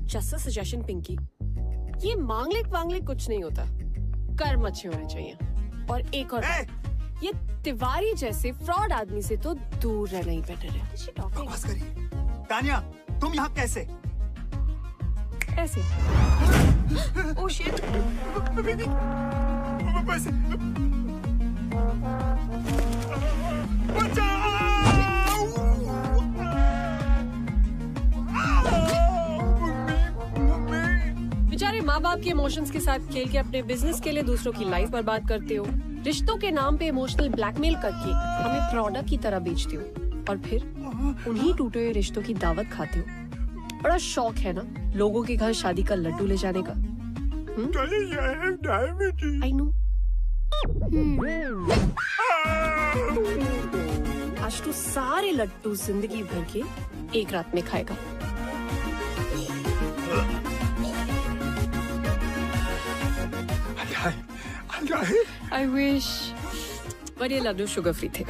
Just a suggestion Pinky, ये मांगलिक कुछ नहीं होता, कर्म अच्छे होने चाहिए। और एक और बात, ये तिवारी जैसे फ्रॉड आदमी से तो दूर रहना ही बेटर है। बकवास करिए। तानिया, तुम यहाँ कैसे? ऐसे। Oh shit. बेचारे माँ बाप के इमोशंस के साथ खेल के अपने बिजनेस के लिए दूसरों की लाइफ बर्बाद करते हो। रिश्तों के नाम पे इमोशनल ब्लैकमेल करके हमें प्रोडक्ट की तरह बेचते हो और फिर उन्हीं टूटे हुए रिश्तों की दावत खाते हो। बड़ा शौक है ना लोगों के घर शादी का लड्डू ले जाने का। I know. आज तू सारे लड्डू जिंदगी भर के एक रात में खाएगा। I wish, but ये लड्डू शुगर फ्री थे।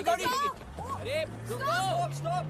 गाड़ी अरे स्टॉप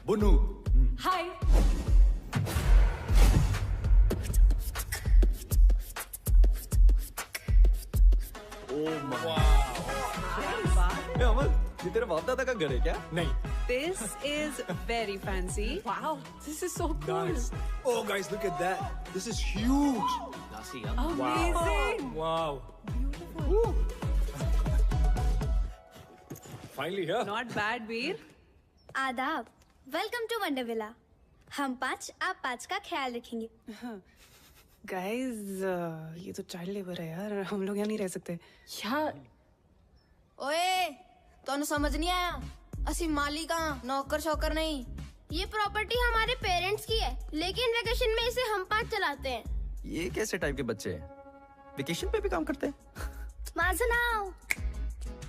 बुनू हाय अमन ये तेरे बाप दादा का घर है क्या? नहीं। This is very fancy. wow this is so cool Oh guys, look at that. This is huge. amazing Wow. Finally here. Not bad, Veer. आदाब, वेलकम टू वंडर विला। हम 5 आप 5 का ख्याल रखेंगे। Guys, ये तो चाइल्ड लेबर है यार, हम लोग यहाँ नहीं रह सकते। यार ओए तोनु समझ नहीं आया, असि मालिक नौकर शौकर नहीं। ये प्रॉपर्टी हमारे पेरेंट्स की है, लेकिन वेकेशन में इसे हम 5 चलाते हैं। ये कैसे टाइप के बच्चे हैं? वेकेशन पे भी काम करते हैं? माझं नाव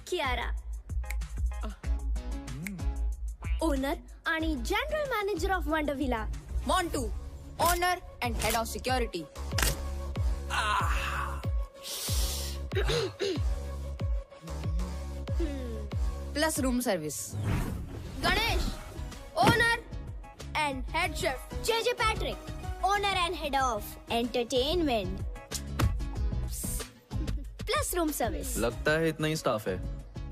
कियारा, ओनर आणि general manager of wonder villa. Montu, owner and head of security. Plus room service. Ganesh, owner and head chef. JJ Patrick, owner and head of entertainment. Plus room service. लगता है इतना ही स्टाफ है।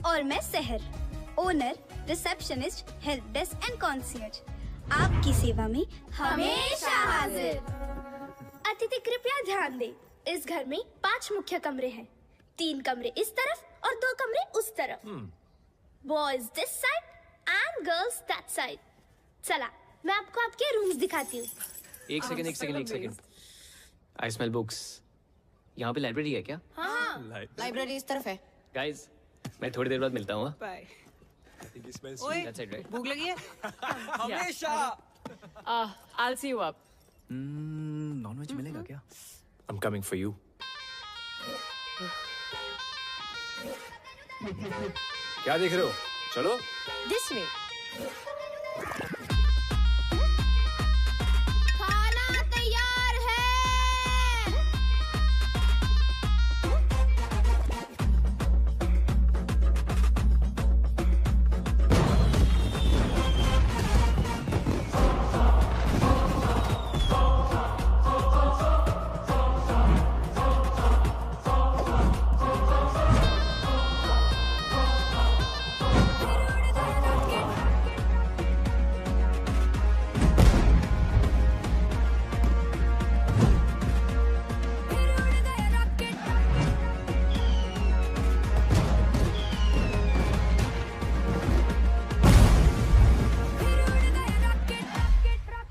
और मैं Sahar, owner, receptionist, help desk and concierge. आपकी सेवा में हमेशा हाजिर। अतिथि कृपया ध्यान दें, इस घर में 5 मुख्य कमरे हैं। 3 कमरे इस तरफ और 2 कमरे उस तरफ। Boys this side and girls that side. चला, मैं आपको आपके रूम्स दिखाती हूँ। एक सेकंड। I smell books. यहाँ पे लाइब्रेरी है क्या? हाँ, लाइब्रेरी इस तरफ है। गाइस, मैं थोड़ी देर बाद मिलता हूँ। बाय। ओए, that's it, right? भूख लगी है? हमेशा। I'll see you up. Nonveg मिलेगा क्या? I'm coming for you. क्या देख रहे हो? चलो। This way. खाना तैयार है।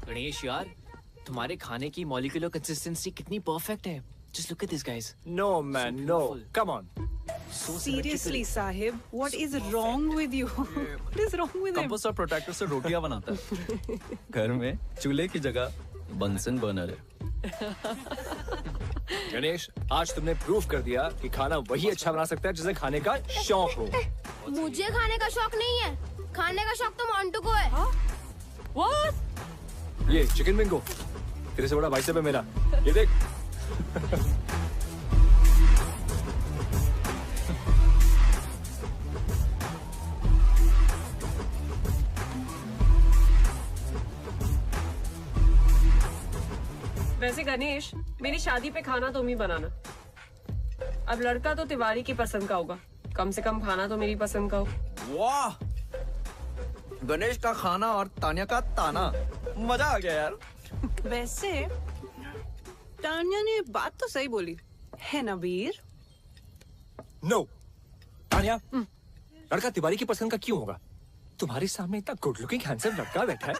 गणेश यार, तुम्हारे खाने की मॉलिक्यूलर कंसिस्टेंसी कितनी परफेक्ट है। Just look at this, guys. No man, no. Come on. Seriously, Sahib, what is wrong with you? What is wrong with him? Compost और प्रोटेक्टर से रोटियां बनाता है। घर में चूल्हे की जगह बंसन बर्नर है। गणेश, आज तुमने प्रूव कर दिया कि खाना वही अच्छा बना सकता है जिसे खाने का शौक हो। मुझे खाने का शौक नहीं है, खाने का शौक तो मोंटू को है। What? ये चिकन बिंगो, तेरे से बड़ा भाई साहब है मेरा। ये देख। वैसे गणेश, मेरी शादी पे खाना तुम ही बनाना। अब लड़का तो तिवारी की पसंद का होगा, कम से कम खाना तो मेरी पसंद का हो। वाह, गणेश का खाना और तान्या का ताना, मजा आ गया यार। वैसे तान्या ने बात तो सही बोली है ना वीर? नो, तान्या, लड़का तिवारी की पसंद का क्यों होगा? तुम्हारे सामने इतना गुड लुकिंग हैंडसम लड़का बैठा है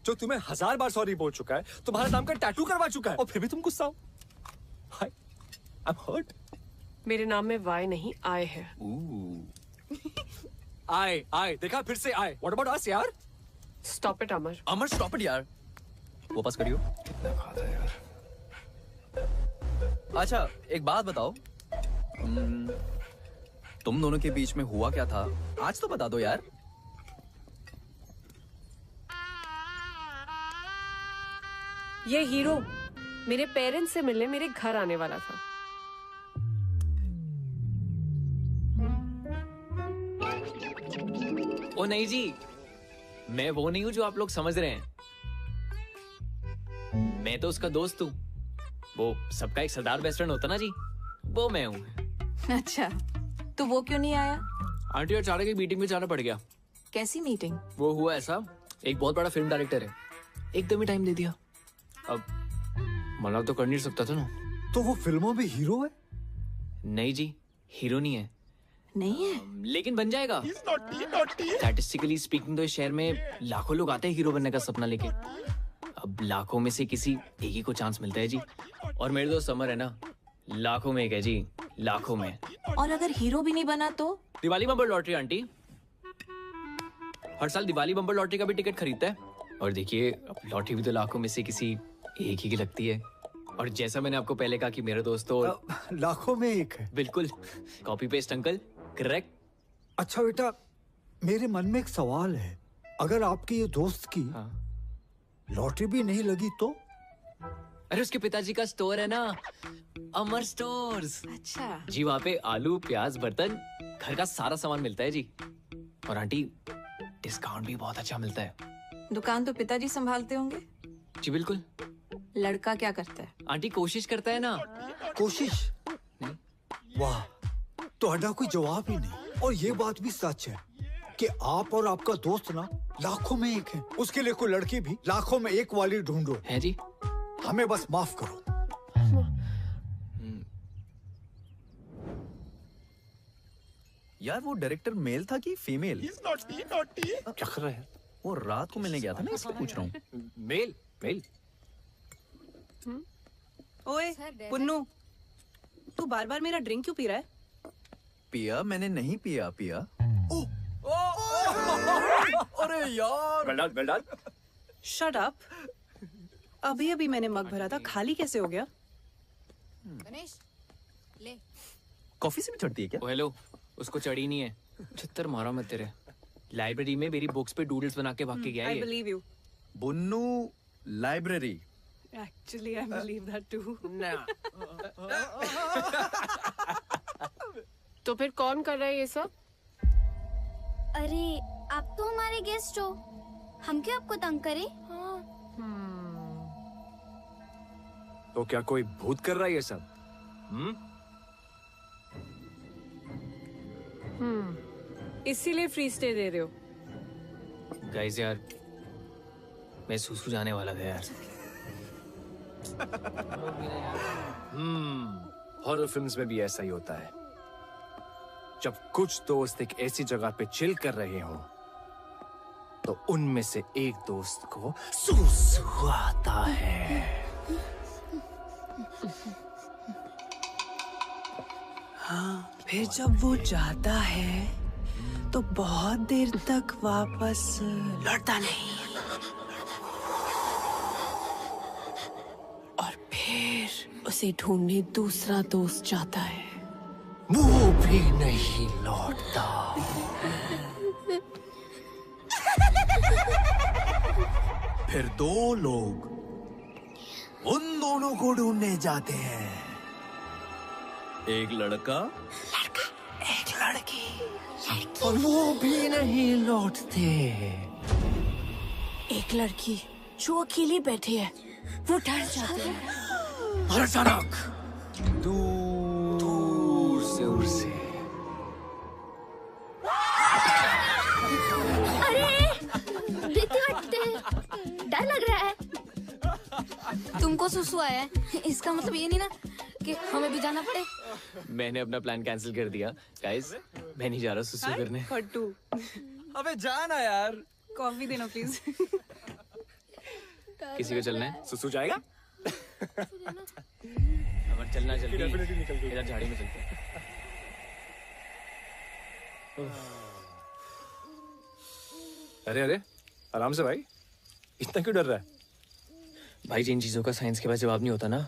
जो तुम्हें 1000 बार सॉरी बोल चुका है, तुम्हारे नाम का टैटू करवा चुका है, और फिर भी तुम गुस्सा हो। I'm hurt. मेरे नाम में वाई नहीं आए है। आए, देखा फिर से आए। What about us यार? Stop it, Amar. Amar stop it यार, वापस करियो। कितना खाता है यार। अच्छा, एक बात बताओ, तुम दोनों के बीच में हुआ क्या था? आज तो बता दो यार। ये हीरो मेरे पेरेंट्स से मिलने मेरे घर आने वाला था। ओ नहीं जी, मैं वो नहीं हूँ जो आप लोग समझ रहे हैं। मैं तो उसका दोस्त हूँ। वो सबका एक सरदार बेस्ट फ्रेंड होता ना जी, वो मैं हूँ। अच्छा, तो वो क्यों नहीं आया? आंटी अचानक एक मीटिंग में जाना पड़ गया। कैसी मीटिंग? वो हुआ ऐसा, एक बहुत बड़ा फिल्म डायरेक्टर है, एकदम ही टाइम दे दिया। अब मना तो कर नहीं सकता था ना। तो वो फिल्मों में हीरो है? नहीं जी, हीरो नहीं है। नहीं है? लेकिन बन जाएगा। स्टैटिस्टिकली स्पीकिंग तो इस शहर में लाखों लोग आते हैं हीरो बनने का सपना लेके। अब लाखों में से किसी एक ही को चांस मिलता है जी। और मेरे दोस्त समर है ना, लाखों में एक है जी, लाखों में। और अगर हीरो भी नहीं बना तो? दिवाली बम्पर लॉटरी आंटी, हर साल दिवाली बम्पर लॉटरी का भी टिकट खरीदता है। और देखिए, अब लॉटरी भी तो लाखों में से किसी एक ही की लगती है। और जैसा मैंने आपको पहले कहा कि मेरे दोस्त तो लाखों में एक है। बिल्कुल, कॉपी पेस्ट अंकल, करेक्ट। अच्छा बेटा, मेरे मन में एक सवाल है, अगर आपके ये दोस्त की लॉटरी भी नहीं लगी तो? अरे उसके पिताजी का स्टोर है ना, अमर स्टोर्स। अच्छा जी वहाँ पे आलू, प्याज, बर्तन, घर का सारा सामान मिलता है जी। और आंटी डिस्काउंट भी बहुत अच्छा मिलता है। दुकान तो पिताजी संभालते होंगे। जी बिल्कुल। लड़का क्या करता है? आंटी कोशिश करता है ना। कोशिश? वाह, ਤੁਹਾਡਾ कोई जवाब ही नहीं। और ये बात भी सच है कि आप और आपका दोस्त ना लाखों में एक है। उसके लिए कोई लड़की भी लाखों में एक वाली ढूंढो। है जी। हमें बस माफ करो। यार वो डायरेक्टर मेल था कि फीमेल? क्या कर रहे हैं? वो रात को मिलने गया था ना, इसलिए पूछ रहा हूँ। मेल मेल। ओए पुन्नू, तू बार बार मेरा ड्रिंक क्यों पी रहा है? पिया मैंने नहीं पिया। पिया अरे यार, वेल डन। Shut up. अभी अभी मैंने मग भरा था, खाली कैसे हो गया? गणेश ले। कॉफी से भी चढ़ती है क्या? ओ हेलो, उसको चढ़ी नहीं है। छित्तर मारा मत तेरे। लाइब्रेरी में मेरी बुक्स पे डूडल्स बना के भाग के गया आई ये। Believe you. Bunnu library. Actually I believe that too. तो फिर कौन कर रहा है ये सब? अरे आप तो हमारे गेस्ट हो, हम क्यों आपको तंग करें? तो क्या कोई भूत कर रहा है ये सब? इसीलिए फ्री स्टे दे रहे हो? गाइस यार, मैं सूसू जाने वाला था यार। हॉरर फिल्म्स में भी ऐसा ही होता है। जब कुछ दोस्त एक ऐसी जगह पे चिल कर रहे हो तो उनमें से एक दोस्त को सूसू आता है। हाँ, फिर जब वो जाता है तो बहुत देर तक वापस लौटता नहीं। और फिर उसे ढूंढने दूसरा दोस्त जाता है, वो भी नहीं लौटता। फिर दो लोग उन दोनों को ढूंढने जाते हैं। एक लड़का एक लड़की, और वो भी नहीं लौटते। एक लड़की जो अकेली बैठी है, वो डर जाती है। और अचानक दूर से उड़ से डर लग रहा है। तुमको सुसु आया है, इसका मतलब ये नहीं ना कि हमें भी जाना पड़े। मैंने अपना प्लान कैंसिल कर दिया। गाइस, मैं नहीं जा रहा सुसु करने। फट्टू। अबे जाना यार। कॉफी देना प्लीज। किसी को चलना है? सुसु जाएगा? अगर चलना जल्दी, इधर झाड़ी में चलते हैं। अरे आराम से भाई, इतना क्यों डर रहा है? भाई जिन चीजों का साइंस के पास जवाब नहीं होता ना,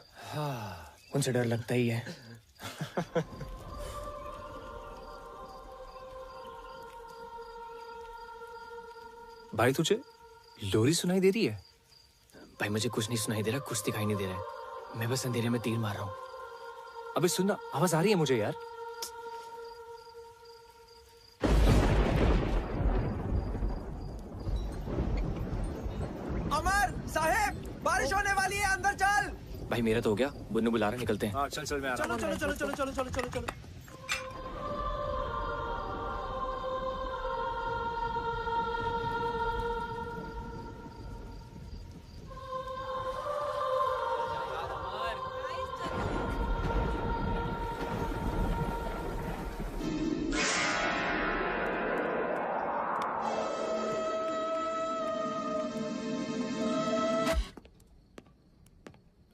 उनसे डर लगता ही है। भाई तुझे लोरी सुनाई दे रही है? भाई मुझे कुछ नहीं सुनाई दे रहा, कुछ दिखाई नहीं दे रहा है। मैं बस अंधेरे में तीर मार रहा हूँ। अबे सुनना, आवाज आ रही है मुझे यार। अमर साहेब, बारिश होने वाली है, अंदर चल। भाई मेरा तो हो गया, बुन्नू बुला रहा, निकलते हैं। हाँ चल मैं आ रहा हूँ। चलो।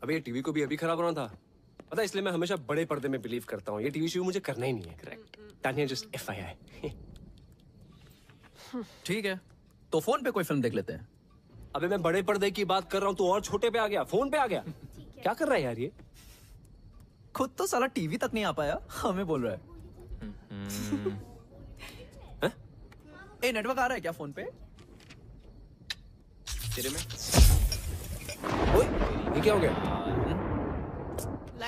अबे ये टीवी को भी अभी खराब होना था, पता है, इसलिए मैं हमेशा बड़े पर्दे में बिलीव करता हूँ। ये टीवी शो मुझे करना ही नहीं है। करेक्ट। Tania just FYI। ठीक है, तो फोन पे कोई फिल्म देख लेते हैं। अबे मैं बड़े पर्दे की बात कर रहा हूँ, तू और छोटे पे आ गया, फोन पे आ गया। क्या कर रहा है यार ये? खुद तो साला टीवी तक नहीं आ पाया, हमें बोल रहा है। ए नेटवर्क आ रहा है क्या फोन पे? तेरे में ओए, ये क्या हो गया?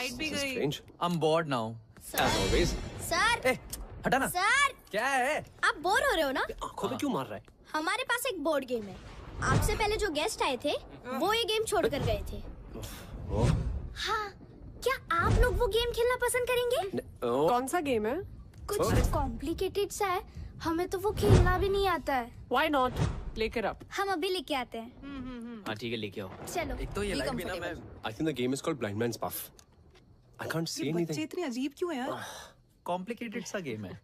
लाइट भी गई। I'm bored now. As always. Sir ए, हटा ना। सर क्या है? आप बोर हो रहे हो ना? आंखों में क्यों मार रहा है? हमारे पास एक बोर्ड गेम है। आपसे पहले जो गेस्ट आए थे वो ये गेम छोड़ कर गए थे। हाँ, क्या आप लोग वो गेम खेलना पसंद करेंगे? कौन सा गेम है? कुछ कॉम्प्लिकेटेड सा है, हमें तो वो खेलना भी नहीं आता है। Why not? लेकर आप। हम अभी लेके आते हैं। हाँ ठीक है, लेके आओ। चलो। एक तो ये लाइट भी ना मैं I think the game is called Blind Man's Buff. I can't see anything. बच्चे इतने अजीब क्यों हैं यार? कॉम्प्लिकेटेड सा गेम है।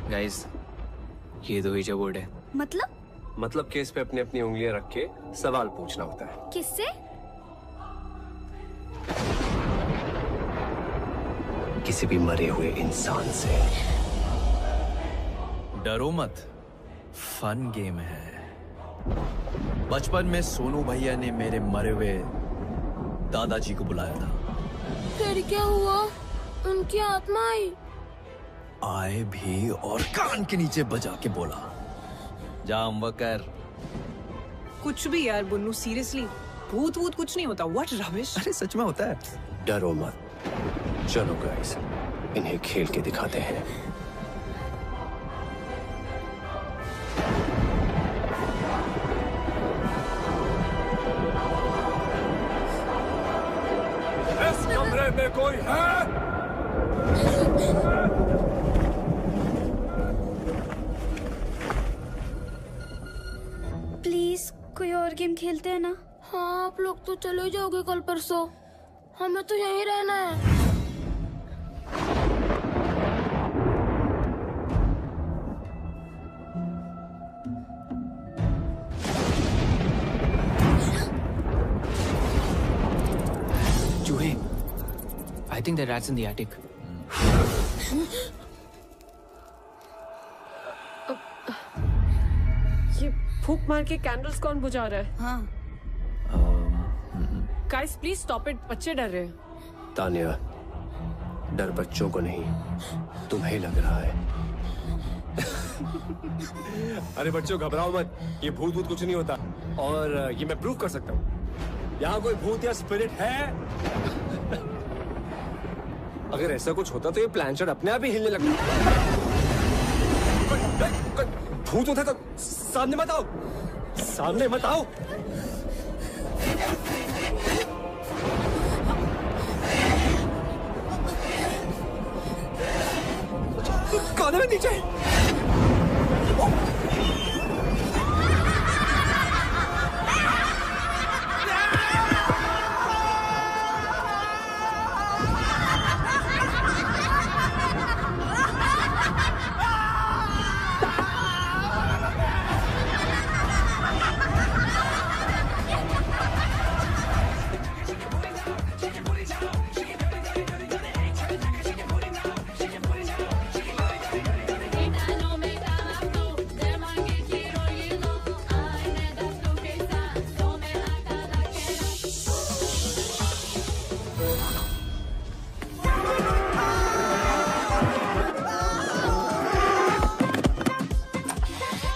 गाइस, ये दो ईजा बोर्ड है। मतलब केस पे अपनी अपनी उंगलियां रख के सवाल पूछना होता है। किससे? किसी भी मरे हुए इंसान से। डरो मत, फन गेम है। बचपन में सोनू भैया ने मेरे मरे हुए दादाजी को बुलाया था। फिर क्या हुआ? उनकी आत्मा आई। आए भी और कान के नीचे बजा के बोला, जाम वकर। कुछ भी यार बुन्नू, सीरियसली भूत वूत कुछ नहीं होता। What rubbish. अरे सच में होता है। डरो मत, चलो गाइस, इन्हें खेल के दिखाते हैं। इस कमरे में कोई है? प्लीज कोई और गेम खेलते हैं ना? हाँ, आप लोग तो चले जाओगे कल परसों, हमें तो यहीं रहना है। चूहे, I think the rats in the attic. ये फूक मार के कैंडल्स कौन बुझा रहा है? हाँ। गाइस प्लीज स्टॉप इट, बच्चे डर रहे हैं। तानिया, डर बच्चों को नहीं, तुम्हें लग रहा है। अरे बच्चों घबराओ मत, ये भूत भूत कुछ नहीं होता, और ये मैं प्रूव कर सकता हूँ। यहाँ कोई भूत या स्पिरिट है? अगर ऐसा कुछ होता तो ये प्लानचेट अपने आप ही हिलने लगता। भूत होता तो सामने मत आओ, सामने मत आओ। कान में नीचे।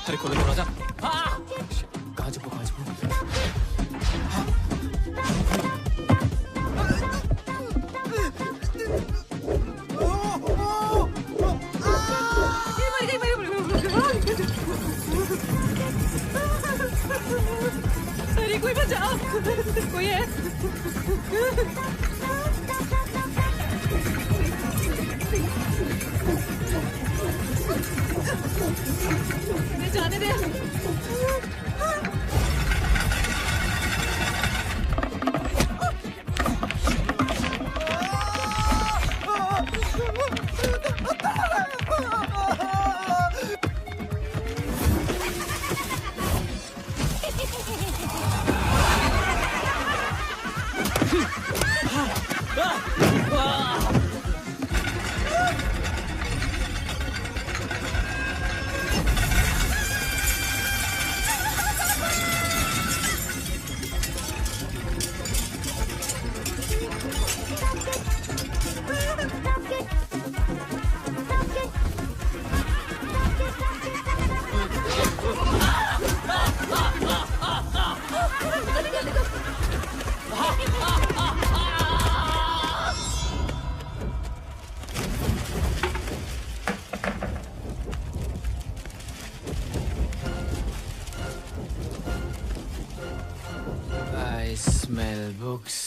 अरे खोलो दरवाजा। हाँ! कहाँ छुपो, कहाँ छुपो? अरे कोई बचाओ, कोई है? जाने दे। Smell books.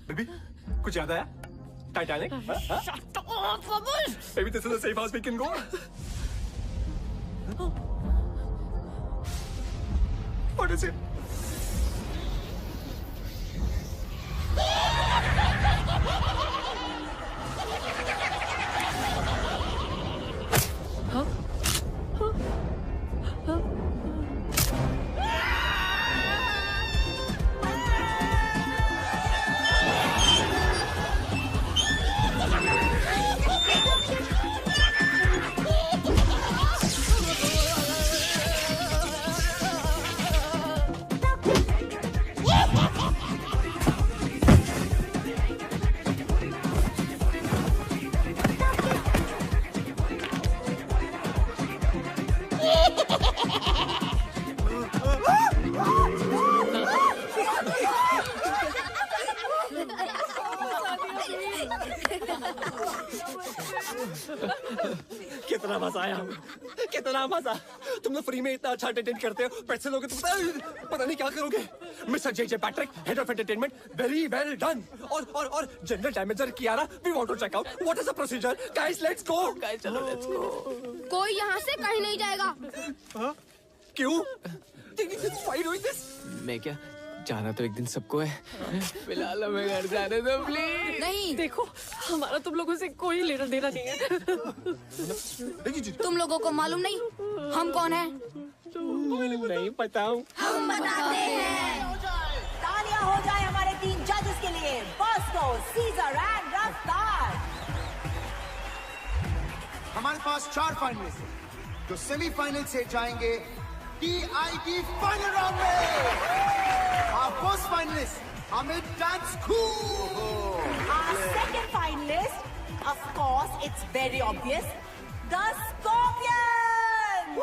बेबी कुछ याद आया? Titanic? Maybe this is the safe house we can go. What is it? कितना मजा आया, कितना मजा। तुम लोग फ्री में इतना अच्छा एंटरटेन करते हो, पैसे लोगे तो पता नहीं क्या करोगे। Mister J Patrick, head of entertainment, very well done. और general manager Kiara, we want to check out what is the procedure. Guys let's go. Guys चलो लेट्स गो। कोई यहाँ से कहीं नहीं जाएगा। क्यों? फाइट हुई दिस? मैं क्या जाना तो एक दिन सबको है। फिलहाल हमें घर जाने दो प्लीज। नहीं देखो, हमारा तुम लोगों से कोई लेना देना नहीं है। तुम लोगों को मालूम नहीं हम कौन हैं? नहीं पता हूँ। हम बताते हैं। तालियां हो जाए हमारे 3 जजेस के लिए, बॉस्को, सीजर एंड रफ्तार। हमारे पास 4 फाइनलिस्ट हैं जो सेमीफाइनल से जाएंगे TIT फाइनल राउंड में। Our first finalist, Amit Dance Cool. Our second finalist, of course, it's very obvious, the Scorpions.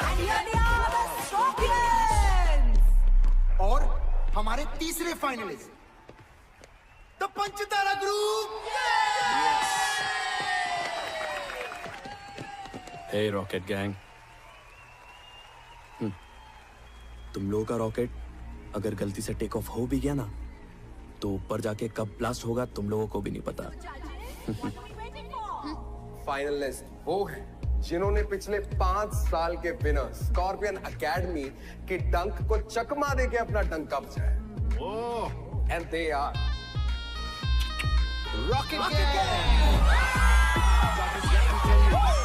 And here they are, the Scorpions. और हमारे तीसरे finalist, the Panchtara group. Hey rocket gang, तुम लोगों का rocket अगर गलती से टेक ऑफ हो भी गया ना, तो ऊपर जाके कब ब्लास्ट होगा तुम लोगों को भी नहीं पता। फाइनलिस्ट वो है जिन्होंने पिछले 5 साल के विनर स्कॉर्पियन एकेडमी के डंक को चकमा देके अपना डंक कब्जा है। And they are rocket gang.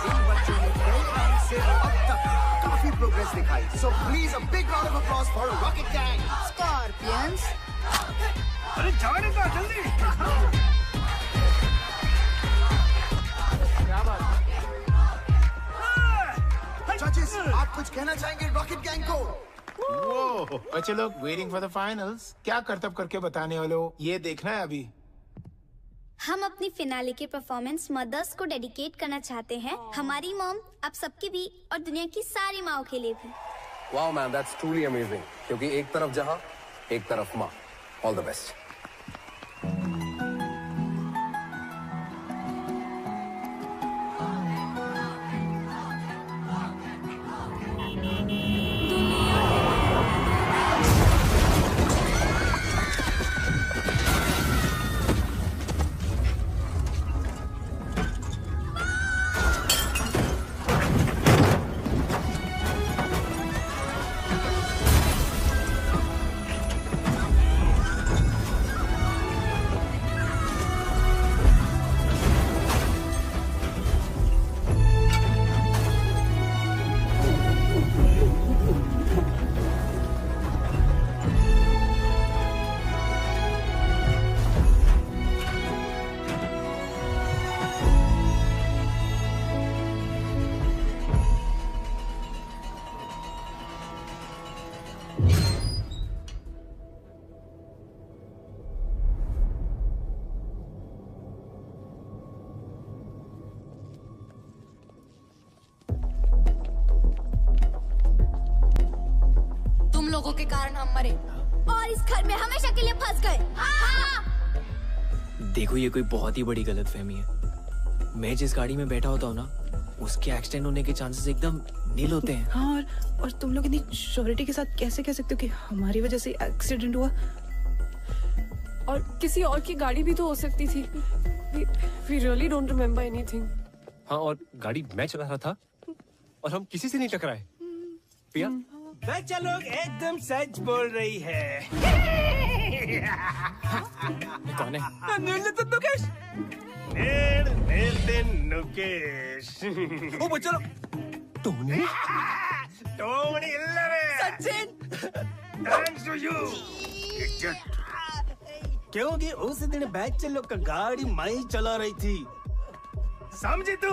इन बच्चों ने कई से अब तक काफी प्रोग्रेस दिखाई। So please a big round of applause for rocket gang. Scorpions. अरे जाने का जल्दी। जजेस, आप कुछ कहना चाहेंगे रॉकेट गैंग को? वो बच्चे लोग वेटिंग फॉर द फाइनल्स, क्या करतब करके बताने वाले हो, ये देखना है अभी। हम अपनी फिनाले के परफॉर्मेंस मदर्स को डेडिकेट करना चाहते हैं। हमारी मॉम, आप सबकी भी और दुनिया की सारी माओ के लिए भी। Wow man, that's truly amazing. क्योंकि एक तरफ जहां, एक तरफ मां। All the best. लोगों के कारण हम मरे और इस घर में हमेशा के लिए फंस गए। देखो ये कोई बहुत ही बड़ी गलतफहमी है। मैं जिस गाड़ी में बैठा होता हूँ ना, उसके एक्सीडेंट होने के चांसेस एकदम नील होते हैं। हाँ, और तुम लोग इतनी श्योरिटी के साथ कैसे कह सकते हो कि हमारी वजह से एक्सीडेंट हुआ? और किसी और की गाड़ी भी तो हो सकती थी। We really don't remember anything. हाँ, और गाड़ी मैं चला रहा था और हम किसी से नहीं टकराए। पिया? बच्चा लोग एकदम सच बोल रही है। कौन है? नुकेश। नुकेश। ओ बच्चा लोग। Tony? Tony 11। Sachin. Thanks to you. क्योंकि उस दिन बच्चे लोग का गाड़ी मैं ही चला रही थी, समझी तू?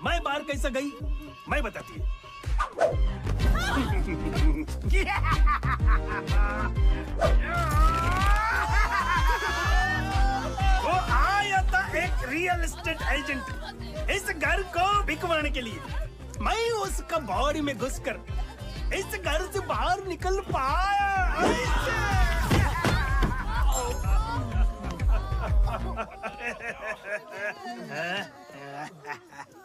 मैं बाहर कैसे गई मैं बताती हूँ। वो आया था एक रियल एस्टेट एजेंट इस घर को बिकवाने के लिए। मैं उसका बॉडी में घुसकर इस घर से बाहर निकल पाया।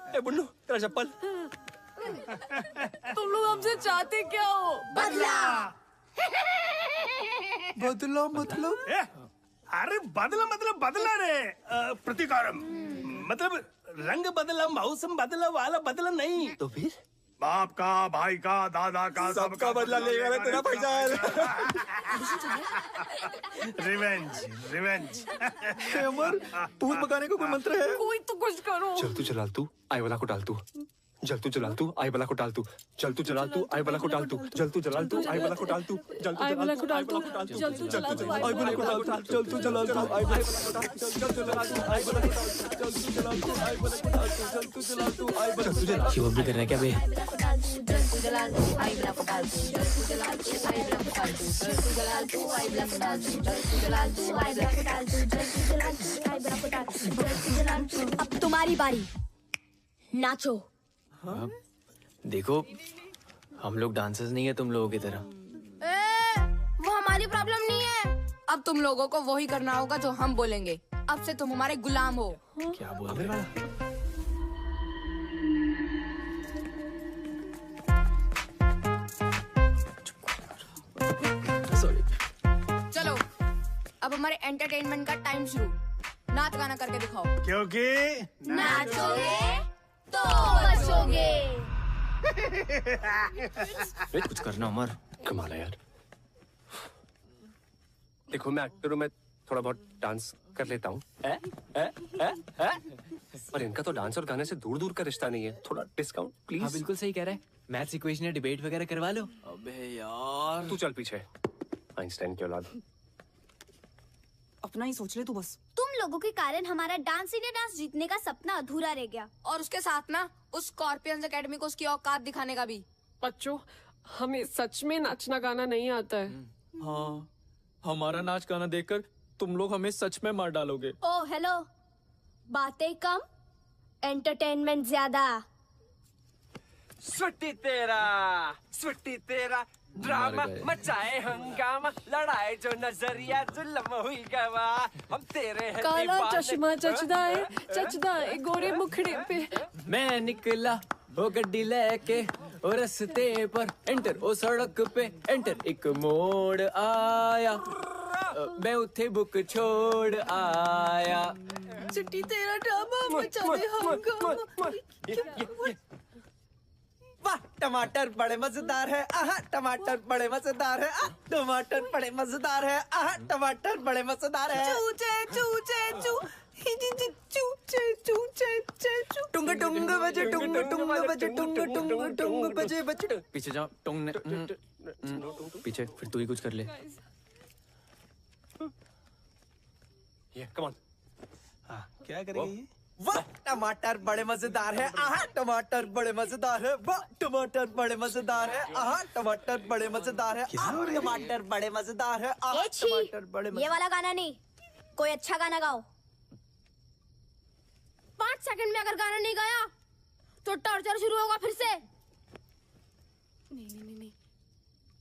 ए बुन्नू, तेरा चप्पल। तुम लोग हमसे चाहते क्या हो? बदला। बदला मतलब? अरे बदला मतलब बदला रे, प्रतिकारम मतलब रंग बदला, मौसम बदला वाला बदला नहीं। तो फिर? बाप का, भाई का, दादा का, सबका बदला लेगा रे तेरा भाईजान। Revenge, revenge. अमर, भूत भगाने का कोई मंत्र है? कोई तो कुछ करो। चल तू चला तू, आई वाला को डाल तू। जल तू जलाल तू, आई वाला को डाल तू। जल तू जलाल तू, आई वाला को डाल तू। जल तू जलाल तू, आई वाला को डाल तू। जल तू जलाल तू, आई वाला को डाल तू। जल तू जलाल तू, आई वाला को डाल तू। जल तू जलाल तू, आई वाला को डाल तू। जल तू जलाल तू, आई वाला को डाल तू। जल तू जलाल तू, आई वाला को डाल तू। जल तू जलाल तू, आई वाला को डाल तू। शिव भी कर रहा है क्या बे? अब तुम्हारी बारी, नाचो। हाँ? देखो हम लोग डांसर्स नहीं है तुम लोगों की तरह। वो हमारी प्रॉब्लम नहीं है। अब तुम लोगों को वही करना होगा जो हम बोलेंगे। अब से तुम हमारे गुलाम हो। क्या बोल रहे हो? चलो अब हमारे एंटरटेनमेंट का टाइम शुरू। नाच गाना करके दिखाओ। क्योंकि नाचोगे तो बचोगे। कुछ करना अमर। कमाल है यार। देखो मैं एक्टर हूँ, मैं थोड़ा बहुत डांस कर लेता हूँ। पर इनका तो डांस और गाने से दूर दूर का रिश्ता नहीं है। थोड़ा डिस्काउंट प्लीज। हाँ बिल्कुल सही कह रहा है। मैथ्स इक्वेशन डिबेट वगैरह करवा लो। अबे यार तू चल पीछे, आइंस्टाइन की औलाद। अपना ही सोच ले तू बस। तुम लोगों के कारण हमारा डांस इंडिया डांस जीतने का सपना अधूरा रह गया। और उसके साथ ना उस स्कॉर्पियंस एकेडमी को उसकी औकात दिखाने का भी। बच्चों, हमें सच में नाचना गाना नहीं आता है। हाँ, हमारा नाच गाना देखकर तुम लोग हमें सच में मार डालोगे। ओ हेलो, बातें कम एंटरटेनमेंट ज्यादा। सुट्टी तेरा ड्रामा मचाए हंगामा, लड़ाई जो नजरिया जुल्म हुई गवा, हम तेरे हैं काला दीवाने। चश्मा चचदा है गोरे मुखड़े पे। मैं निकला वो गड्डी लेके ओ रस्ते पर एंटर ओ सड़क पे एंटर एक मोड़ आया, मैं उठे बुक छोड़ आया। चिट्टी तेरा ड्रामा मचाए हंगामा। वाह टमाटर बड़े मजेदार है, आहा टमाटर बड़े मजेदार है, टमाटर बड़े मजेदार है, आहा टमाटर बड़े मजेदार है। चूचे चूचे चू टुंग टुंग बजे टुंग टुंग बजे टुंग टुंग टुंग बजे बजे। पीछे जाओ टोंग ने पीछे, फिर तू ही कुछ कर ले। ये कम ऑन। क्या करेंगे ये? वाह टमाटर बड़े मजेदार है, आहा टमाटर बड़े मजेदार है, वाह टमाटर बड़े मजेदार है, आहा टमाटर बड़े मजेदार है, आहा टमाटर बड़े मजेदार है, आहा टमाटर बड़े ये वाला गाना नहीं, कोई अच्छा गाना गाओ। 5 सेकंड में अगर गाना नहीं गाया तो टॉर्चर शुरू होगा फिर से। नहीं,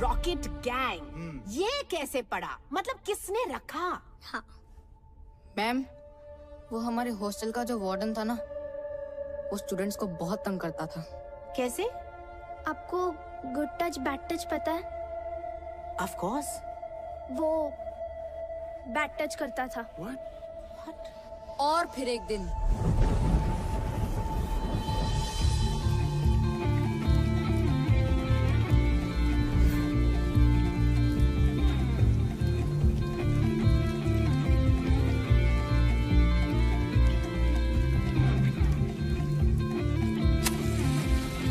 रॉकेट गैंग, ये कैसे पड़ा? मतलब किसने रखा? हाँ मैम, वो हमारे हॉस्टल का जो वार्डन था ना, वो स्टूडेंट्स को बहुत तंग करता था। कैसे? आपको गुड टच बैड टच पता है? Of course. वो बैड टच करता था। और फिर एक दिन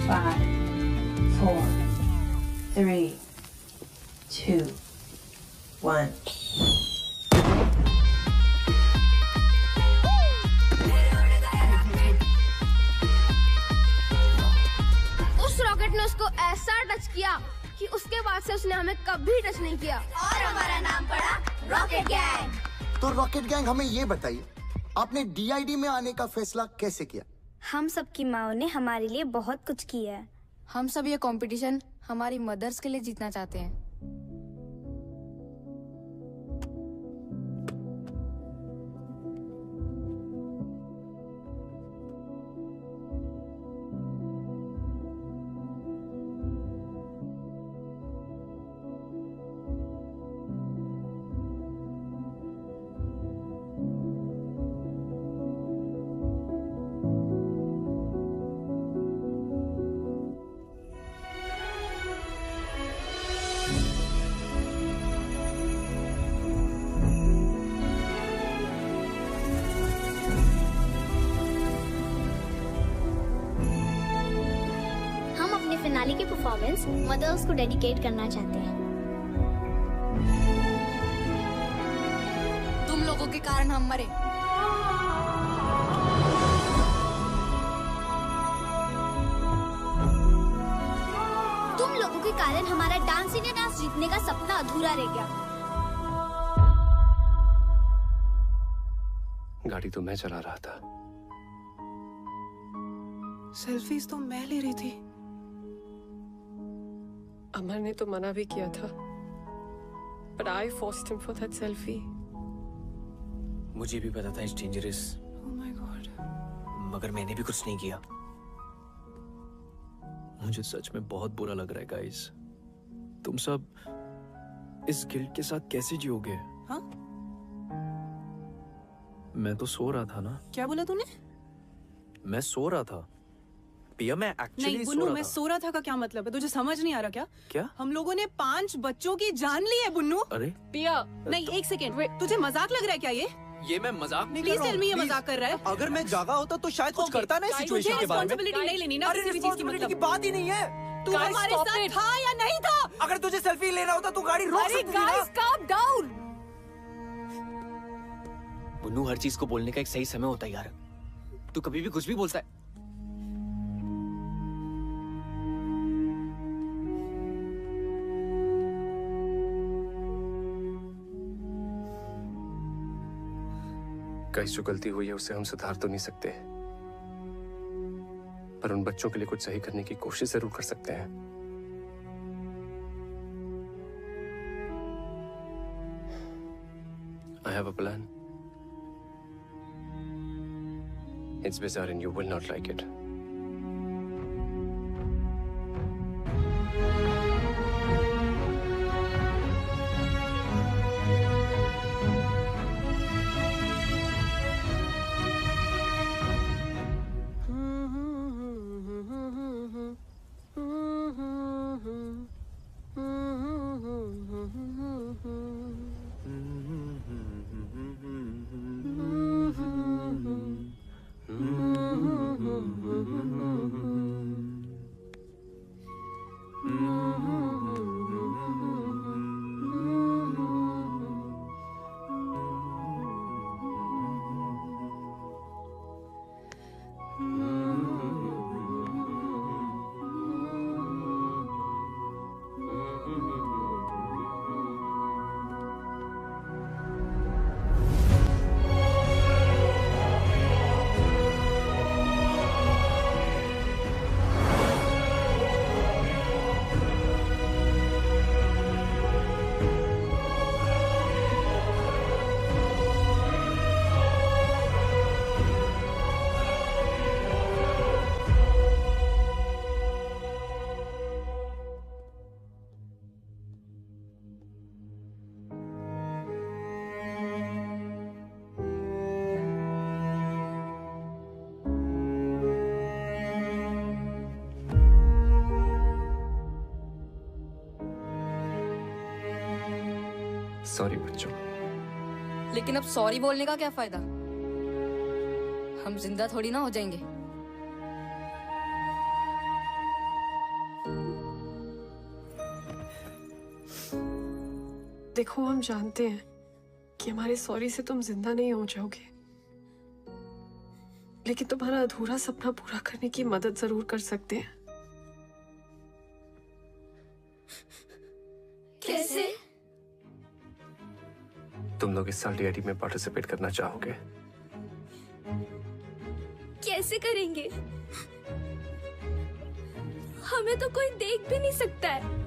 Five, 4, 3, 2, 1. उस रॉकेट ने उसको ऐसा टच किया कि उसके बाद से उसने हमें कभी टच नहीं किया और हमारा नाम पड़ा रॉकेट गैंग। तो रॉकेट गैंग, हमें ये बताइए, आपने DID में आने का फैसला कैसे किया? हम सबकी माओ ने हमारे लिए बहुत कुछ किया है। हम सब ये कंपटीशन हमारी मदर्स के लिए जीतना चाहते हैं। फिनाले की परफॉर्मेंस मदर्स को डेडिकेट करना चाहते हैं। तुम लोगों के कारण हम मरे। तुम लोगों के कारण हमारा डांस इंडिया डांस जीतने का सपना अधूरा रह गया। गाड़ी तो मैं चला रहा था। सेल्फीज तो मैं ले रही थी। अमर ने तो मना भी किया था, but I forced him for that selfie. मुझे भी पता था it's dangerous. Oh my God. मगर मैंने भी कुछ नहीं किया। मुझे सच में बहुत बुरा लग रहा है गाइस। तुम सब इस गिल्ट के साथ कैसे जियोगे? हाँ? मैं तो सो रहा था ना। क्या बोला तूने? मैं सो रहा था। पिया, मैं एक्चुअली नहीं बुन्नू, मैं सो रहा था का क्या मतलब है? तुझे समझ नहीं आ रहा क्या? क्या? हम लोगों ने 5 बच्चों की जान ली है बुन्नू। अरे पिया, नहीं एक सेकेंड, तुझे मजाक लग रहा है क्या ये मैं मजाक नहीं प्लीज टेल मी ये मजाक कर रहा है? अगर मैं जागा होता तो शायद कुछ करता ना इस सिचुएशन के बारे में। रिस्पांसिबिलिटी नहीं लेनी ना अरे किसी भी चीज की, रिस्पांसिबिलिटी की मतलब बात ही नहीं है। तू हमारे साथ था या नहीं था? अगर तुझे सेल्फी लेना होता तो गाड़ी रोक सकती थी ना। Guys calm down. बुन्नू, हर चीज को बोलने का एक सही समय होता है यार। तू कभी भी कुछ भी बोलता है। गाइस, जो गलती हुई है उसे हम सुधार तो नहीं सकते, पर उन बच्चों के लिए कुछ सही करने की कोशिश जरूर कर सकते हैं। I have a plan. It's bizarre and you will not like it. Sorry बच्चों। लेकिन अब सॉरी बोलने का क्या फायदा? हम जिंदा थोड़ी ना हो जाएंगे। देखो, हम जानते हैं कि हमारे सॉरी से तुम जिंदा नहीं हो जाओगे, लेकिन तुम्हारा अधूरा सपना पूरा करने की मदद जरूर कर सकते हैं। कैसे? तुम लोग इस साल डीआईडी में पार्टिसिपेट करना चाहोगे? कैसे करेंगे? हमें तो कोई देख भी नहीं सकता है।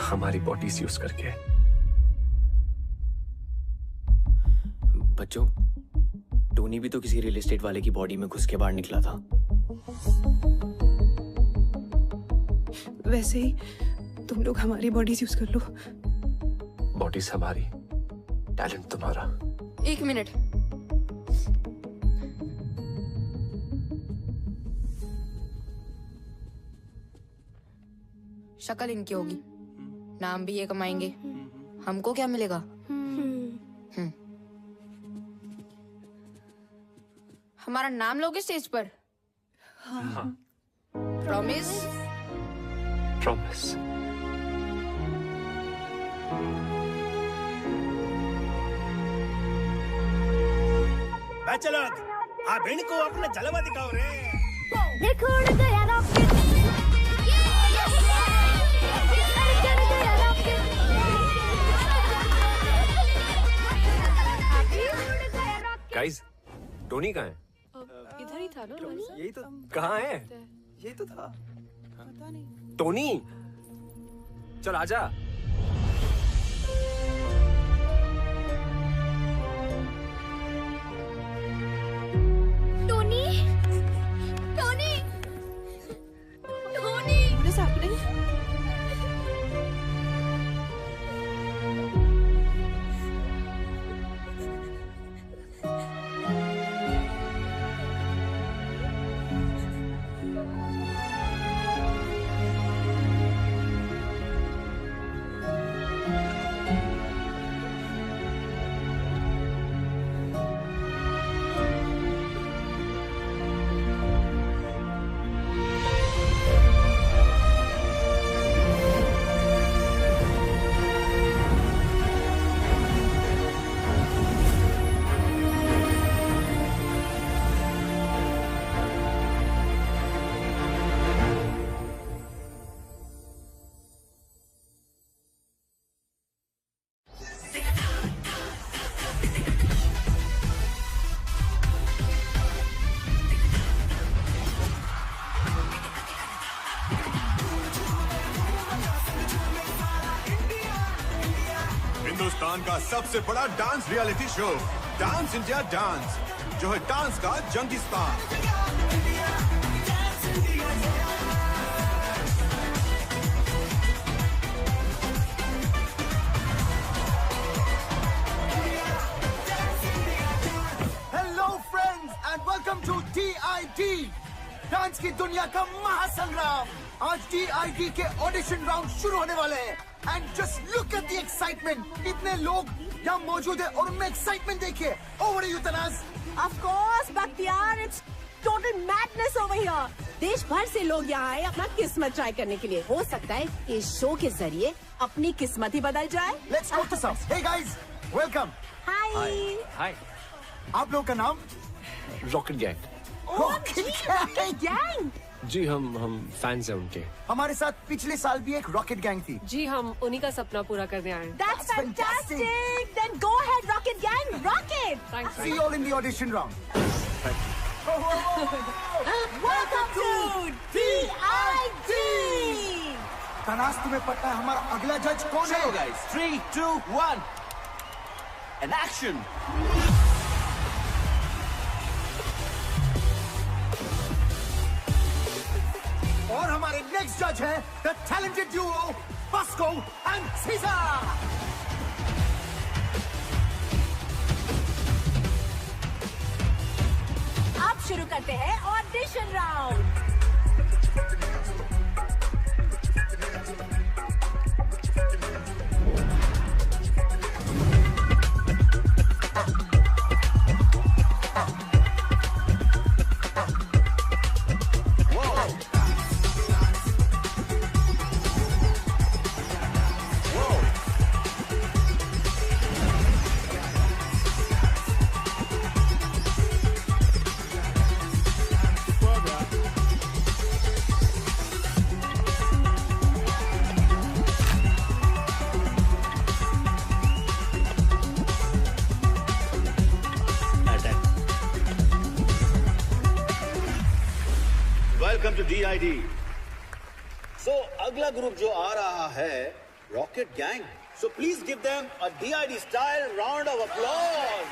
हमारी बॉडीज यूज करके। बच्चों, टोनी भी तो किसी रियल एस्टेट वाले की बॉडी में घुस के बाहर निकला था। वैसे ही तुम लोग हमारी बॉडीज यूज कर लो। बॉडीज हमारी, टैलेंट तुम्हारा। 1 मिनट। शक्ल इनकी होगी, नाम भी ये कमाएंगे, हमको क्या मिलेगा? हमारा नाम लोगे स्टेज पर? हाँ। प्रॉमिस? प्रॉमिस। बैचलर, आप इनको अपना जलवा दिखाओ रे। देखो उड़ गया रॉकेट। गाइस, टोनी कहाँ है? इधर ही था ना? यही तो। कहाँ है? यही तो था। टोनी, चल आजा। Tony, Tony, Tony. What is happening? Hindustan का सबसे बड़ा dance reality show dance India dance, जो है डांस का जंगीस्तान। Hello friends and welcome to DID, dance की दुनिया का महासंग्राम। आज DID के ऑडिशन राउंड शुरू होने वाले हैं and just look at the excitement. इतने लोग यहाँ मौजूद है और उनमें एक्साइटमेंट देखिए। Over to you Tanaz. Of course, Bakhtiar, it's total madness over here. देश भर से लोग यहाँ आए अपना किस्मत ट्राई करने के लिए। हो सकता है इस शो के जरिए अपनी किस्मत ही बदल जाए। Let's go to some. Hey guys, welcome. Hi. हाय। आप लोग का नाम? Rocket gang. Rocket gang? जी, हम फैंस हैं उनके। हमारे साथ पिछले साल भी एक रॉकेट गैंग थी। जी, हम उन्हीं का सपना पूरा करने आए हैं। That's fantastic. Then go ahead, Rocket Gang. Rocket. Thanks. See you all in the audition round. Welcome to DID. Tanaz, तुम्हें पता है हमारा अगला जज कौन है? guys, 3, 2, 1, and action. और हमारे नेक्स्ट जज है the talented duo Bosco and seizure. आप शुरू वेलकम टू DID। सो अगला ग्रुप जो आ रहा है rocket gang. So please give them a DID style round of applause.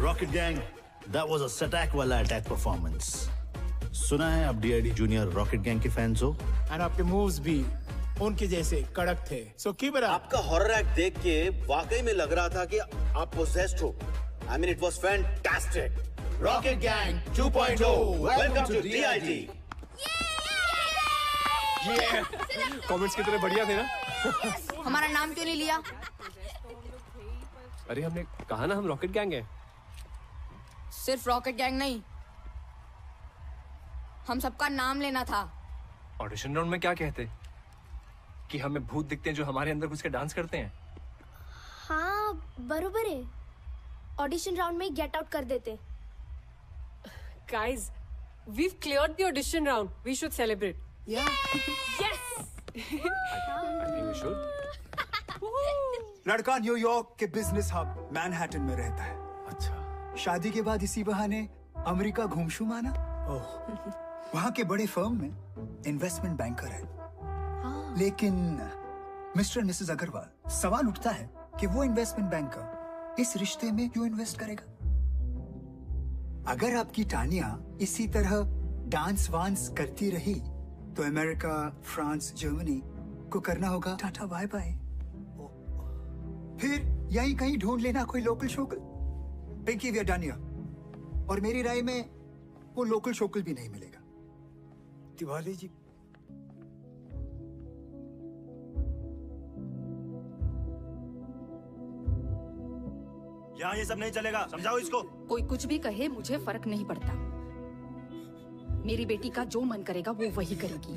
Rocket gang, that was a सटैक वाला अटैक परफॉर्मेंस। सुना है आप DID जूनियर रॉकेट गैंग के फैंस हो? और आपके मूव्स भी उनके जैसे कड़क थे। So keep it up. आपका हॉरर एक्ट देख के वाकई में लग रहा था कि आप पोजेस्ड हो। I mean, it was fantastic. Rocket gang 2.0 welcome to DID। Comments कितने बढ़िया थे ना। हमारा नाम क्यों नहीं लिया? अरे हमने कहा ना हम रॉकेट गैंग है। सिर्फ रॉकेट गैंग नहीं, हम सबका नाम लेना था। ऑडिशन राउंड में क्या कहते कि हमें भूत दिखते हैं जो हमारे अंदर घुस के डांस करते हैं। हाँ बरोबर है, ऑडिशन राउंड में गेट आउट कर देते। Guys, we've cleared the audition round. We should celebrate. Yeah. Yes. I think we should. लड़का न्यूयॉर्क के बिजनेस हब मैनहट्टन में रहता है। अच्छा। शादी के बाद इसी बहाने अमेरिका घूमशू माना। वहाँ के बड़े फर्म में इन्वेस्टमेंट बैंकर है। लेकिन मिस्टर एंड मिसेस अग्रवाल, सवाल उठता है कि वो इन्वेस्टमेंट बैंकर इस रिश्ते में क्यों इन्वेस्ट करेगा? अगर आपकी टानिया इसी तरह डांस वांस करती रही तो अमेरिका, फ्रांस, जर्मनी को करना होगा टाटा बाय बाय। फिर यहीं कहीं ढूंढ लेना कोई लोकल शोकल। Pinky we are done here. और मेरी राय में वो लोकल शोकल भी नहीं मिलेगा। तिवारी जी, यहाँ ये सब नहीं चलेगा, समझाओ इसको। कोई कुछ भी कहे मुझे फर्क नहीं पड़ता। मेरी बेटी का जो मन करेगा वो वही करेगी।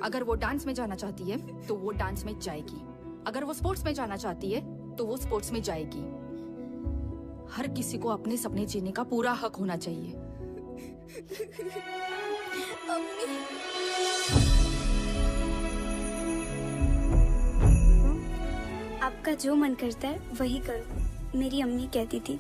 अगर वो डांस में जाना चाहती है तो वो डांस में जाएगी, अगर वो स्पोर्ट्स में जाना चाहती है तो वो स्पोर्ट्स में जाएगी। हर किसी को अपने सपने जीने का पूरा हक होना चाहिए। आपका जो मन करता है वही करो, मेरी अम्मी कहती थी।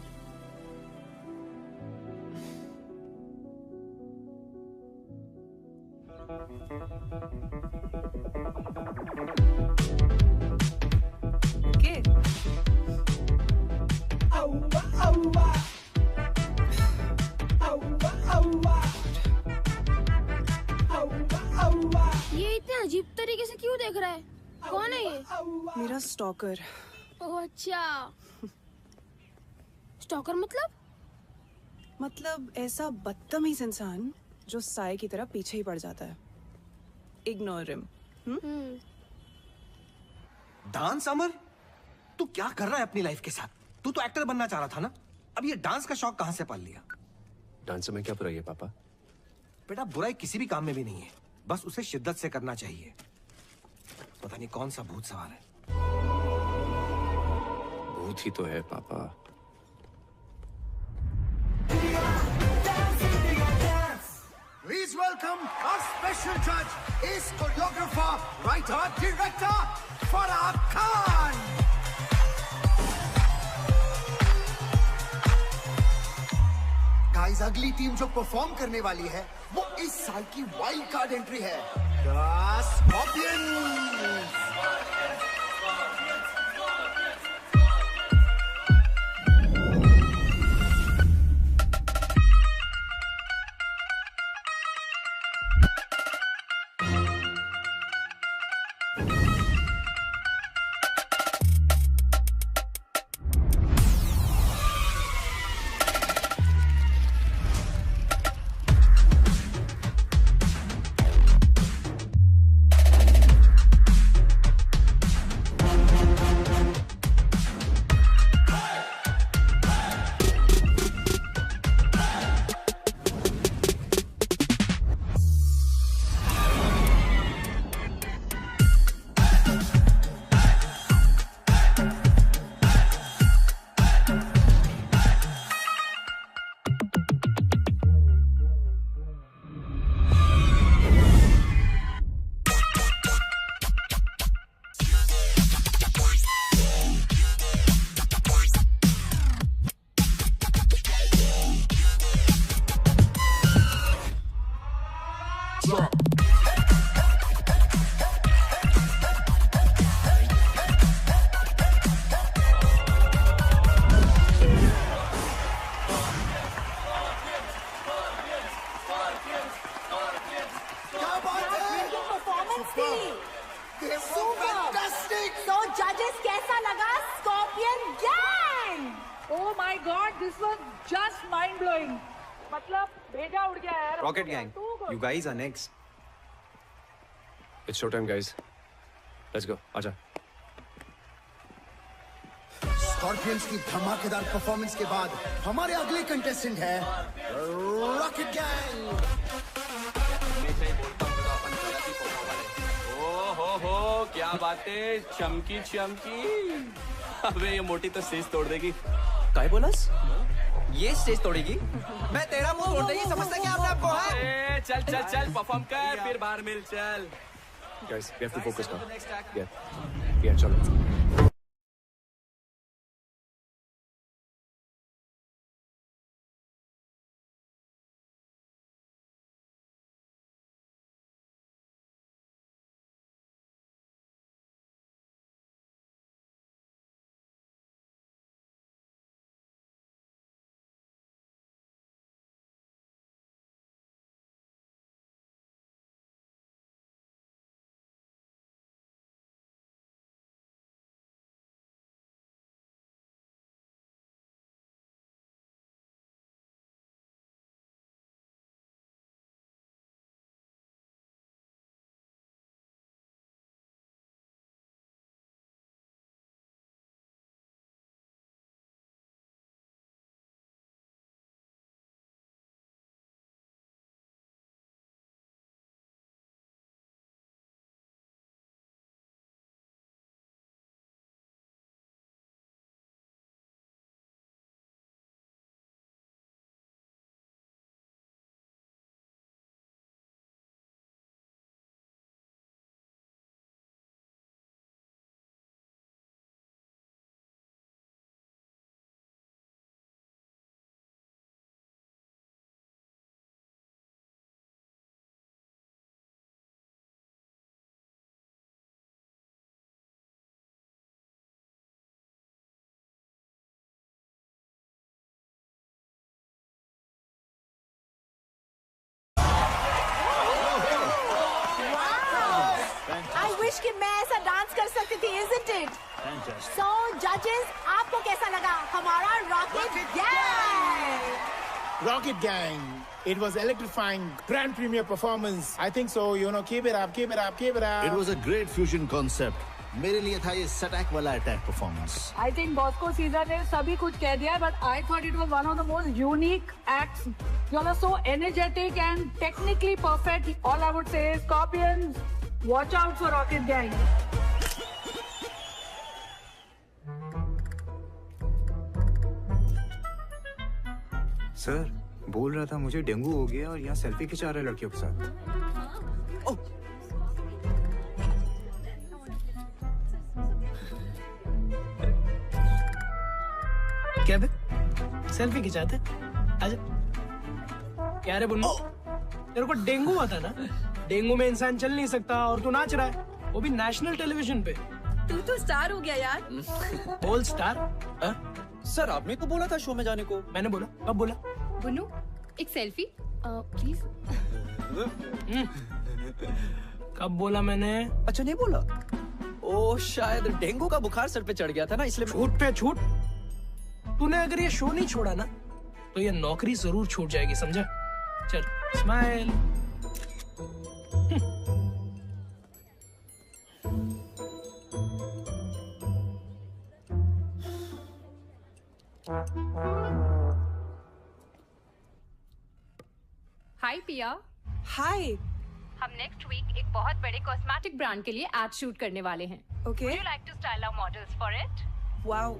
ये इतने अजीब तरीके से क्यों देख रहा है? कौन है ये? मेरा स्टॉकर। ओह अच्छा, स्टॉकर मतलब ऐसा बदतमीज इंसान जो साए की तरह पीछे ही पड़ जाता है। Ignore him. डांस अमर, तू क्या कर रहा है अपनी लाइफ के साथ? तू तो एक्टर बनना चाह रहा था ना, अब ये डांस का शौक कहां से पाल लिया? डांस में क्या बुराई है पापा? बेटा बुराई किसी भी काम में भी नहीं है, बस उसे शिद्दत से करना चाहिए। पता नहीं कौन सा भूत सवार है। भूत ही तो है पापा। Please welcome our special judge, ace choreographer, writer, director, Farah Khan. Guys, अगली टीम जो परफॉर्म करने वाली है वो इस साल की वाइल्ड कार्ड एंट्री है, The Scorpions. Rocket Gang, you guys are next. It's showtime, guys. Let's go. आजा. Scorpions की धमाकेदार परफॉर्मेंस के बाद हमारे अगले कंटेस्टेंट है Rocket Gang. हो क्या बातें, चमकी चमकी। अबे ये मोटी तो स्टेज तोड़ देगी। काय बोलस? ये स्टेज तोड़ेगी? मैं तेरा मुंह तोड़ देगी, समझता क्या आपने आपको है? चल चल चल परफॉर्म कर, फिर बाहर मिल चल। Guys, we have to focus now. Yeah, चलो. कि मैं ऐसा डांस कर सकती थी, isn't it? So judges, आपको कैसा लगा हमारा Rocket Gang? Rocket Gang, it was electrifying, grand premiere performance. I think so, you know, keep it up, keep it up, keep it up. It was a great fusion concept. मेरे लिए था ये सटैक वाला attack performance. I think Bosco Caesar ने सभी कुछ कह दिया, but I thought it was one of the most unique acts. You all are so energetic and technically perfect. All I would say is Scorpions, watch out for Rocket Gang. Sir बोल रहा था मुझे dengue हो गया और यहाँ selfie खिंचा रहे लड़कियों के साथ। क्या बे? सेल्फी खिंचाते? आजा। क्या रे बुन्नू? तेरे को डेंगू हुआ था ना? डेंगू में इंसान चल नहीं सकता और तू नाच रहा है, वो भी नेशनल टेलीविजन पे। तू तो स्टार हो गया यार। All star? सर आपने तो बोला था शो में जाने को। मैंने बोला? कब बोला? बुन्नू एक सेल्फी प्लीज। कब बोला मैंने? अच्छा नहीं बोला। ओ शायद डेंगू का बुखार सर पे चढ़ गया था ना, इसलिए। छूट पे छूट। तूने अगर ये शो नहीं छोड़ा ना तो ये नौकरी जरूर छूट जाएगी, समझा? चल स्माइल। हाय पिया। हाय। हम नेक्स्ट वीक एक बहुत बड़े कॉस्मेटिक ब्रांड के लिए एड शूट करने वाले हैं। Okay. Would you like to style our models for it? Wow.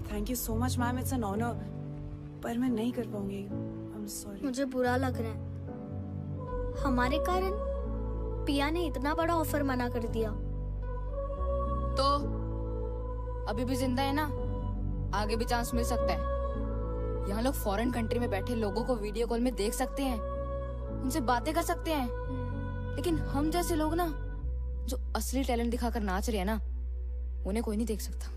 Thank you so much, ma'am. It's an honor. पर मैं नहीं कर पाऊंगी। I'm sorry. मुझे बुरा लग रहा है। हमारे कारण पिया ने इतना बड़ा ऑफर मना कर दिया। तो अभी भी जिंदा है ना, आगे भी चांस मिल सकता है। यहाँ लोग फॉरेन कंट्री में बैठे लोगों को वीडियो कॉल में देख सकते हैं, उनसे बातें कर सकते हैं, लेकिन हम जैसे लोग ना जो असली टैलेंट दिखाकर नाच रहे हैं ना, उन्हें कोई नहीं देख सकता।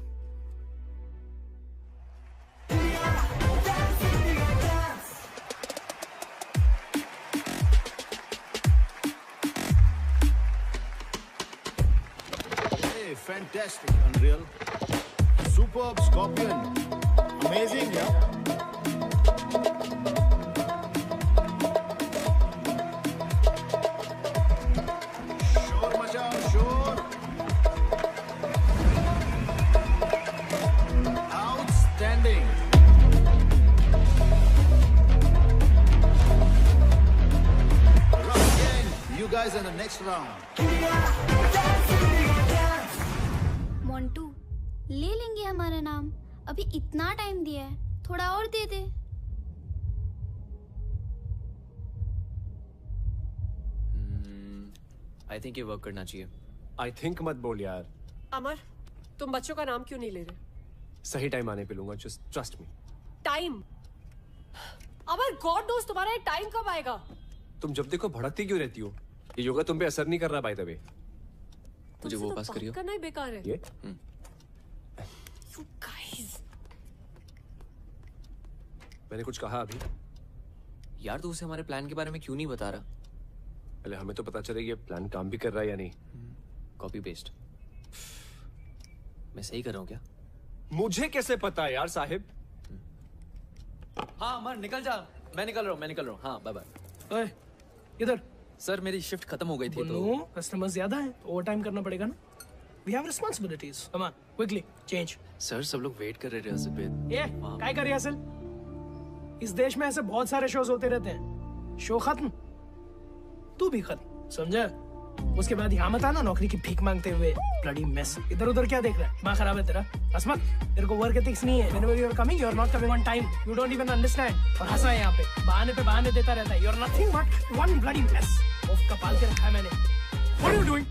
Hey, fantastic, Unreal. Superb, Scorpion. Amazing, yeah. In the next round. Montu, ले लेंगे हमारा नाम। अभी इतना टाइम दिया है, थोड़ा और दे दे। I think ये वर्क करना चाहिए। I think मत बोल यार। अमर, तुम बच्चों का नाम क्यों नहीं ले रहे? सही टाइम आने पे लूंगा, just trust me। टाइम? अमर, गॉड नोस तुम्हारा टाइम कब आएगा? तुम जब देखो भड़कती क्यों रहती हो? ये योगा तुम पे असर नहीं कर रहा बाय द वे। मुझे वो पास करियो। करना ही बेकार है। ये? You guys। मैंने कुछ कहा अभी? यार तू उसे हमारे प्लान के बारे में क्यों नहीं बता रहा? पहले हमें तो पता चले ये प्लान काम भी कर रहा है या नहीं। Copy paste. मैं सही कर रहा हूँ क्या? मुझे कैसे पता यार साहिब? हाँ अमर निकल जा। मैं निकल रहा हूँ। हाँ बाय बाय। इधर। सर मेरी शिफ्ट खत्म हो गई थी तो कस्टमर ज्यादा है, ओवर टाइम करना पड़ेगा ना। We have responsibilities. Come on, quickly change. Sir सब लोग वेट कर रहे हैं रिहर्सल पे। ये काय कर रिहर्सल? इस देश में ऐसे बहुत सारे शोज होते रहते हैं। शो खत्म, तू भी खत्म, समझा? उसके बाद यहाँ मत आना नौकरी की भीख मांगते हुए। Bloody mess. इधर उधर क्या देख रहा है? माँ खराब है तेरा। असमत, तेरे को वर्क एथिक्स नहीं है। Whenever you are coming, you are not coming on time. You don't even understand. और हंसा है यहाँ पे बहाने देता रहता है। You are nothing but one bloody mess. उफ कपाल के रखा है मैंने। What are you doing?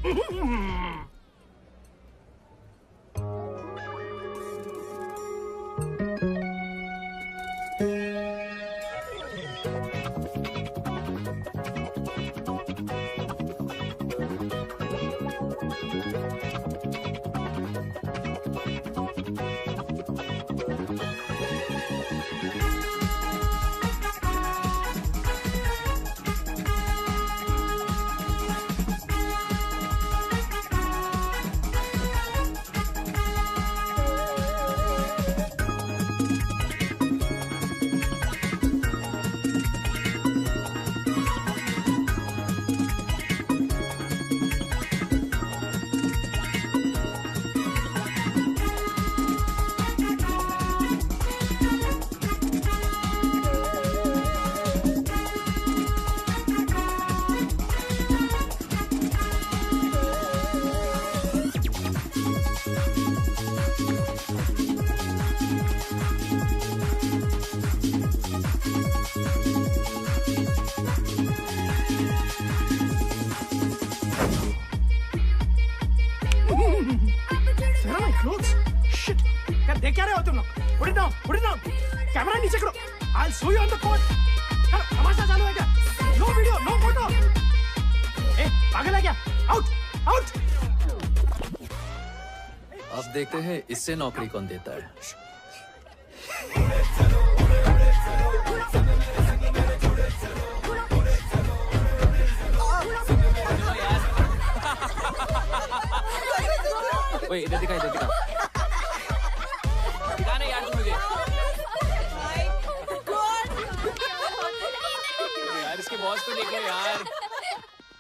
Put it down. Camera नीचे करो. I'll show you on the court. तमाशा चालू है क्या? No video, no photo. ए, पागल है क्या? Out, out. अब देखते हैं इससे नौकरी कौन देता है. ओए इधर दिखा दिखा ना यार तू मुझे. यार इसके बॉस को देखो यार.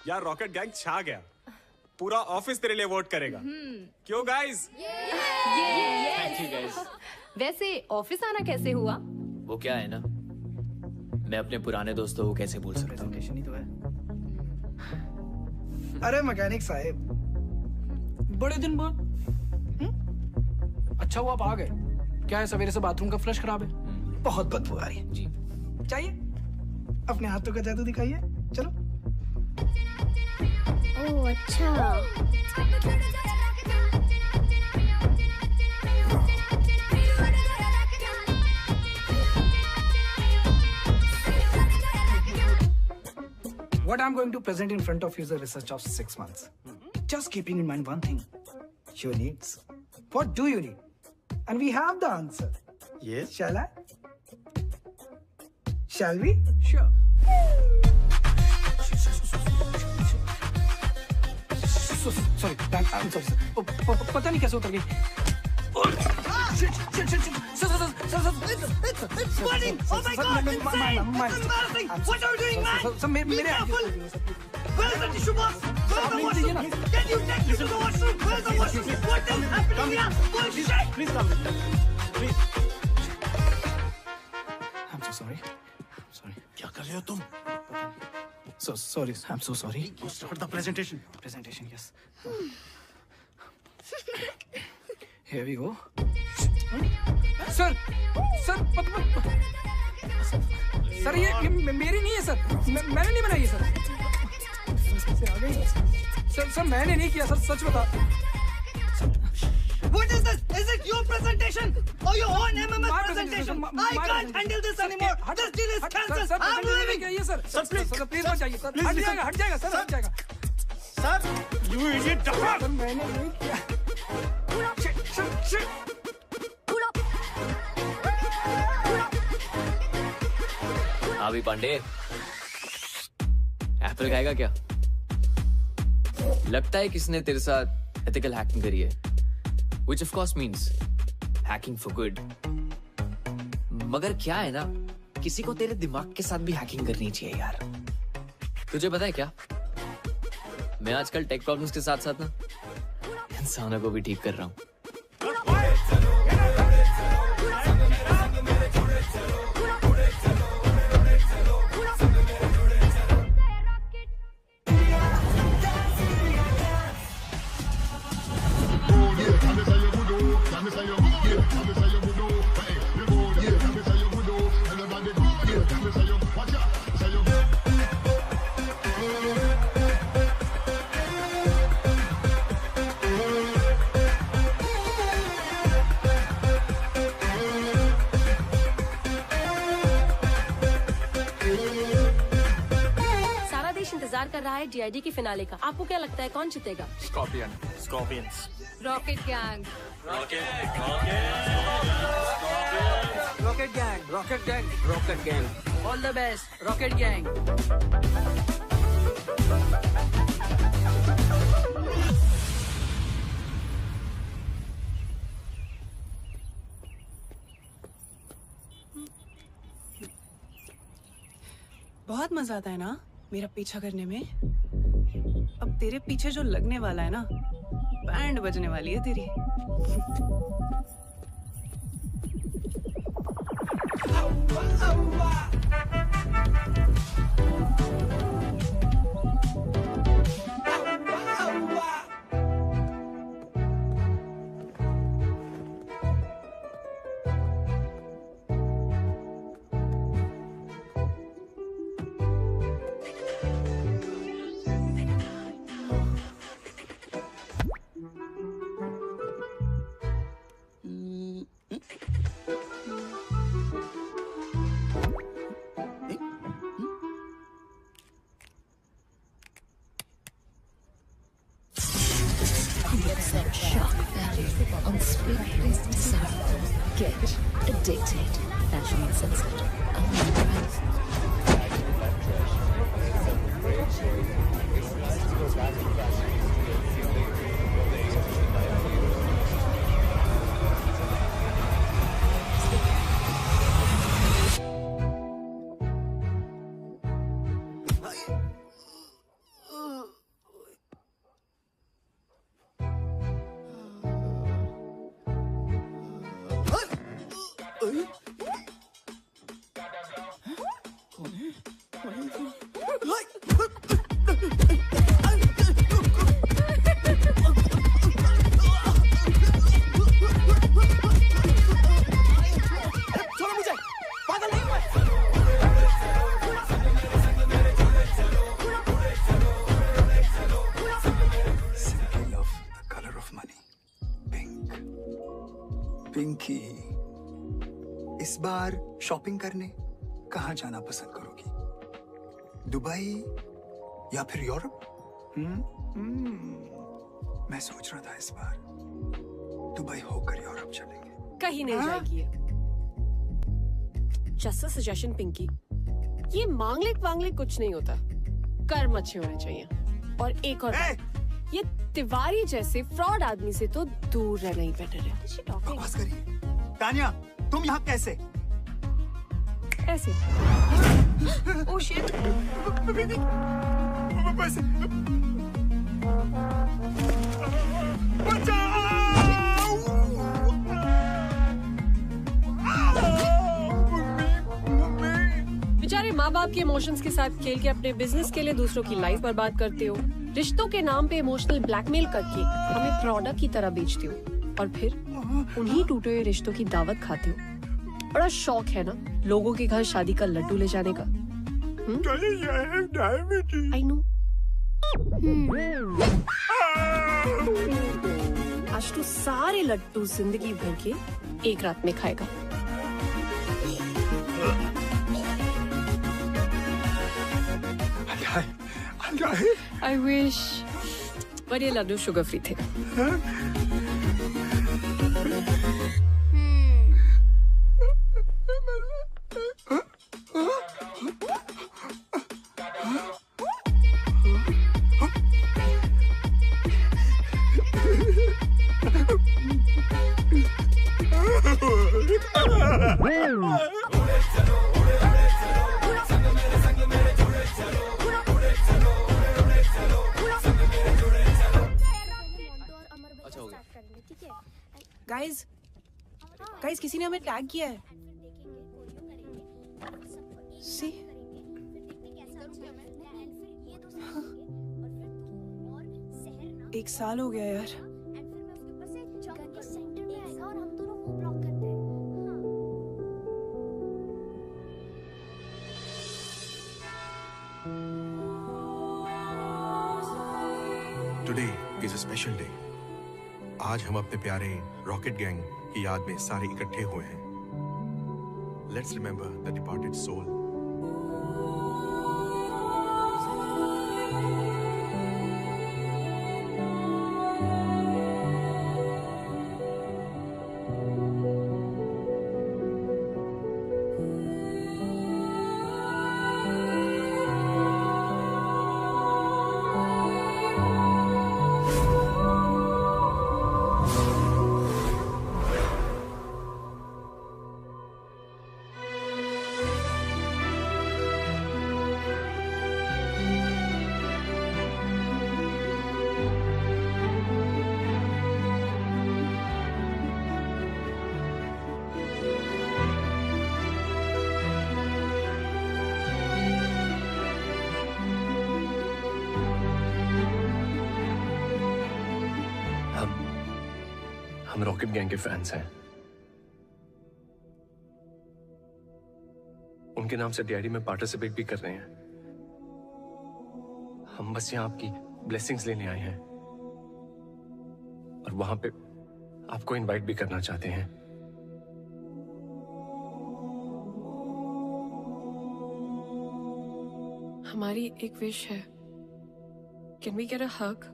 यार रॉकेट गैंग छा गया. पूरा ऑफिस तेरे लिए वोट करेगा. क्यों गाइस? Thank you guys. वैसे ऑफिस आना कैसे हुआ? वो क्या है ना, मैं अपने पुराने दोस्तों को कैसे भूल सकता हूँ. अरे मैकेनिक साहब, बड़े दिन बाद. अच्छा हुआ आप आ गए. क्या है, सवेरे से बाथरूम का फ्लश खराब है. बहुत बदबू आ रही है. जी चाहिए अपने हाथों का जादू दिखाइए. चलो. ओह अच्छा. What I'm going to present in front of you is a research of 6 months. Just keeping in mind one thing. Your needs. What do you need? And we have the answer. Yes. Shall I? Shall we? Sure. Sorry, I'm sorry, sir. पता नहीं कैसे उतर गई. Shit. It's flooding! Oh my God! Insane! It's embarrassing! What are you doing, man? Be careful! Where's the tissue box? Where's the washroom? Can you take me to the washroom? Where's the washroom? What is happening here? Bullshit! Please come. Please. I'm so sorry. क्या कर रहे हो तुम? So sorry. I'm so sorry. Start the presentation. Presentation, yes. Here we go. Sir ये मेरी नहीं है sir. मैंने नहीं बनाई है सर. सर मैंने नहीं किया सर. सच बता. What is this? Is it your presentation or your own MMS presentation? I can't handle this anymore. This deal is cancelled. I'm leaving. Sir, please मत जाइए सर. हट जाएगा sir. Sir, you idiot. Sir मैंने नहीं किया. Shit. अभी Pandey Apple खाएगा क्या? लगता है किसने तेरे साथ एथिकल हैकिंग करी है, which of course means hacking for good. मगर क्या है ना, किसी को तेरे दिमाग के साथ भी हैकिंग करनी चाहिए यार. तुझे पता है क्या, मैं आजकल टेक प्रॉब्लम्स के साथ साथ ना इंसानों को भी ठीक कर रहा हूँ. कर रहा है DID की फिनाले का. आपको क्या लगता है कौन जीतेगा? Scorpions. Rocket gang. Rocket gang. All the best, Rocket gang. बहुत मजा आता है ना मेरा पीछा करने में. अब तेरे पीछे जो लगने वाला है ना, बैंड बजने वाली है तेरी. Get addicted. Fashion Uncensored. Pinky, इस बार शॉपिंग करने कहाँ जाना पसंद करोगी? दुबई या फिर यूरोप? मैं सोच रहा था इस बार दुबई होकर यूरोप चलेंगे। कहीं नहीं जाएगी ये। जस्ट अ सजेशन पिंकी, ये मांगलिक कुछ नहीं होता, कर्म अच्छे होने चाहिए। और एक और बात, ये तिवारी जैसे फ्रॉड आदमी से तो दूर रहना ही बेटर है। बकवास करिए। तानिया, तुम यहाँ कैसे? ऐसे। Oh shit. बेचारे माँ बाप के इमोशंस के साथ खेल के अपने बिजनेस के लिए दूसरों की लाइफ बर्बाद करते हो। रिश्तों के नाम पे इमोशनल ब्लैकमेल करके हमें प्रोडक्ट की तरह बेचते हो और फिर उन्हीं टूटे हुए रिश्तों की दावत खाते हो। बड़ा शौक है ना लोगों के घर शादी का लड्डू ले जाने का। I know. आज तो सारे लड्डू जिंदगी भर के एक रात में खाएगा। I wish, but ये लड्डू शुगर फ्री थे। गाइस किसी ने हमें टैग किया है। सी एक साल हो गया यार। Today is a special day. आज हम अपने प्यारे रॉकेट गैंग की याद में सारे इकट्ठे हुए हैं। Let's remember the departed soul. हम रॉकेट गैंग के फैंस हैं। उनके नाम से डीआईडी में पार्टिसिपेट भी कर रहे हैं। हम बस यहाँ आपकी ब्लेसिंग्स लेने आए हैं और वहां पे आपको इनवाइट भी करना चाहते हैं। हमारी एक विश है। कैन वी गेट अ हग?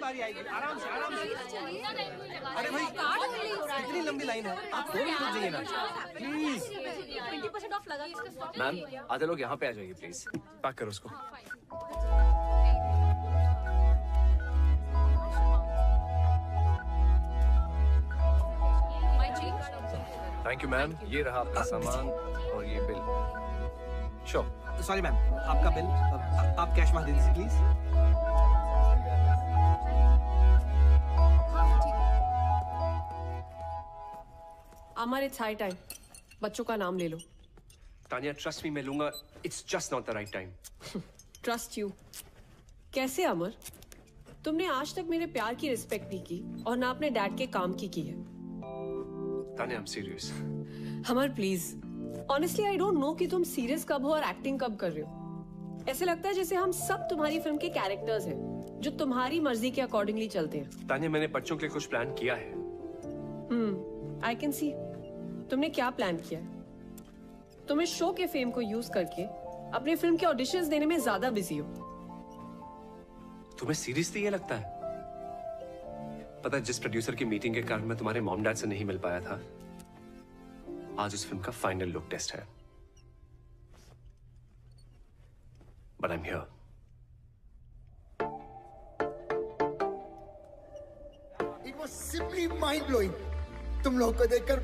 बारी आएगी, आराम से आराम से। अरे भाई इतनी लंबी लाइन है, आप 2 मिनट रुक जाइए ना प्लीज। 20% ऑफ लगा। मैम आधे लोग यहाँ पे आ जाइए प्लीज। पैक करो उसको। थैंक यू मैम, ये रहा आपका सामान और ये बिल। श्योर। सॉरी मैम, आपका बिल आप कैश में दे दीजिए please. Amar it's high time, बच्चों का नाम ले लो। तानिया ट्रस्ट मी, मैं लूंगा। It's just not the right time. Trust you? कैसे अमर? तुमने आज तक मेरे प्यार की रिस्पेक्ट नहीं की और ना अपने डैड के काम की है। Tania I am serious. Amar please, honestly I don't know कि तुम सीरियस कब हो और एक्टिंग कब कर रहे हो। ऐसे लगता है जैसे हम सब तुम्हारी फिल्म के कैरेक्टर्स हैं जो तुम्हारी मर्जी के अकॉर्डिंगली चलते हैं। तानिया मैंने बच्चों के लिए कुछ प्लान किया है। I can see. तुमने क्या प्लान किया है? तुम इस शो के फेम को यूज करके अपनी फिल्म के ऑडिशंस देने में ज्यादा बिजी हो। तुम्हें सीरियसली ये लगता है? पता है जिस प्रोड्यूसर की मीटिंग के कारण मैं तुम्हारे मॉम डैड से नहीं मिल पाया था, आज उस फिल्म का फाइनल लुक टेस्ट है। But I am here. It was simply mind blowing. तुम लोग को देखकर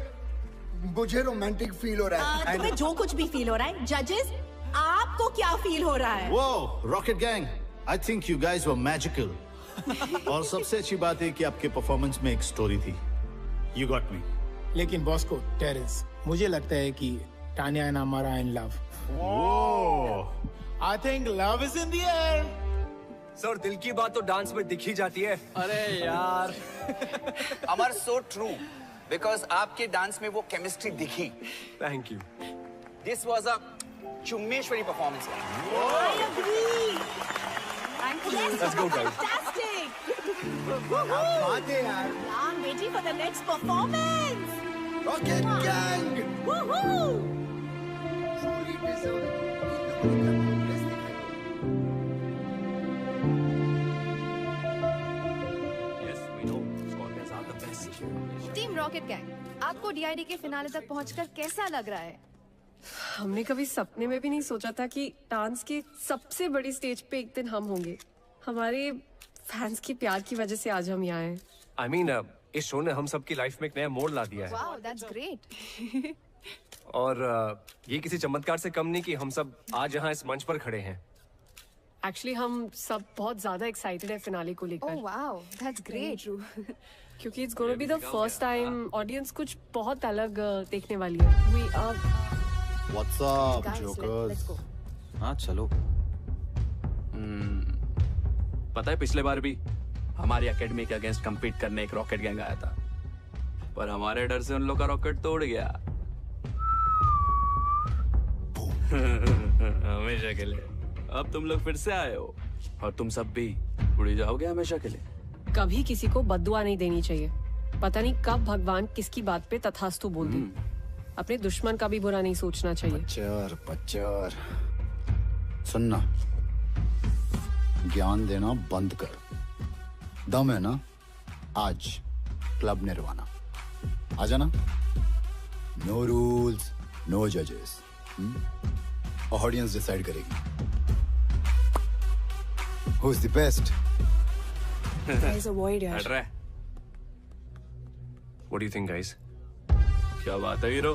मुझे रोमांटिक फील हो रहा है। तुम्हें जो कुछ भी फील हो रहा है, जजेस आपको क्या फील हो रहा है? वो rocket gang, I think you guys were magical. और सबसे अच्छी बात है कि आपके परफॉर्मेंस में एक स्टोरी थी। You got me. लेकिन बॉस को टेरेंस, मुझे लगता है कि Tania and Amar are in love. I think love is in the air. Sir दिल की बात तो डांस में दिख ही जाती है। अरे यार अमर सो ट्रू, बिकॉज आपके डांस में वो केमिस्ट्री दिखी। Thank you. This was a चुम्मेश्वरी परफॉर्मेंस। Let's go guys. बात है यार। I'm waiting for the next performance. Rocket Gang. Woohoo! Truly deserving. Yes, we know. Scorpions are the best. Team rocket gang, आपको DID के finale तक पहुंचकर कैसा लग रहा है? हमने कभी सपने में भी नहीं सोचा था कि डांस की सबसे बड़ी स्टेज पे एक दिन हम होंगे। हमारे फैंस के प्यार की वजह से आज हम यहाँ हैं। I mean, इस शो ने हम सबकी लाइफ में एक नया मोड़ ला दिया है। Wow, that's great. और ये किसी चमत्कार से कम नहीं कि हम सब आज यहाँ इस मंच पर खड़े हैं। एक्चुअली हम सब बहुत ज्यादा एक्साइटेड है फिनाले को लेकर। Oh wow, that's great. क्योंकि it's gonna be the first time audience कुछ बहुत अलग देखने वाली है। We are What's up, jokers? हाँ चलो। पता है पिछले बार भी हमारी एकेडमी के अगेंस्ट compete करने एक रॉकेट गैंग आया था, पर हमारे डर से उन लोग का रॉकेट तोड़ गया। हमेशा के लिए। अब तुम लोग फिर से आए हो और तुम सब भी उड़ जाओगे हमेशा के लिए। कभी किसी को बद्दुआ नहीं देनी चाहिए। पता नहीं कब भगवान किसकी बात पे तथास्तु बोल दे। अपने दुश्मन का भी बुरा नहीं सोचना चाहिए। पच्चर सुनना, ज्ञान देना बंद कर। दम है ना, आज क्लब निर्वाणा आ जाना। नो रूल्स, नो जजेस, ऑडियंस डिसाइड करेगी who is the best. Guys, avoid यार। हट रहा है। What do you think, guys? क्या बात है हीरो,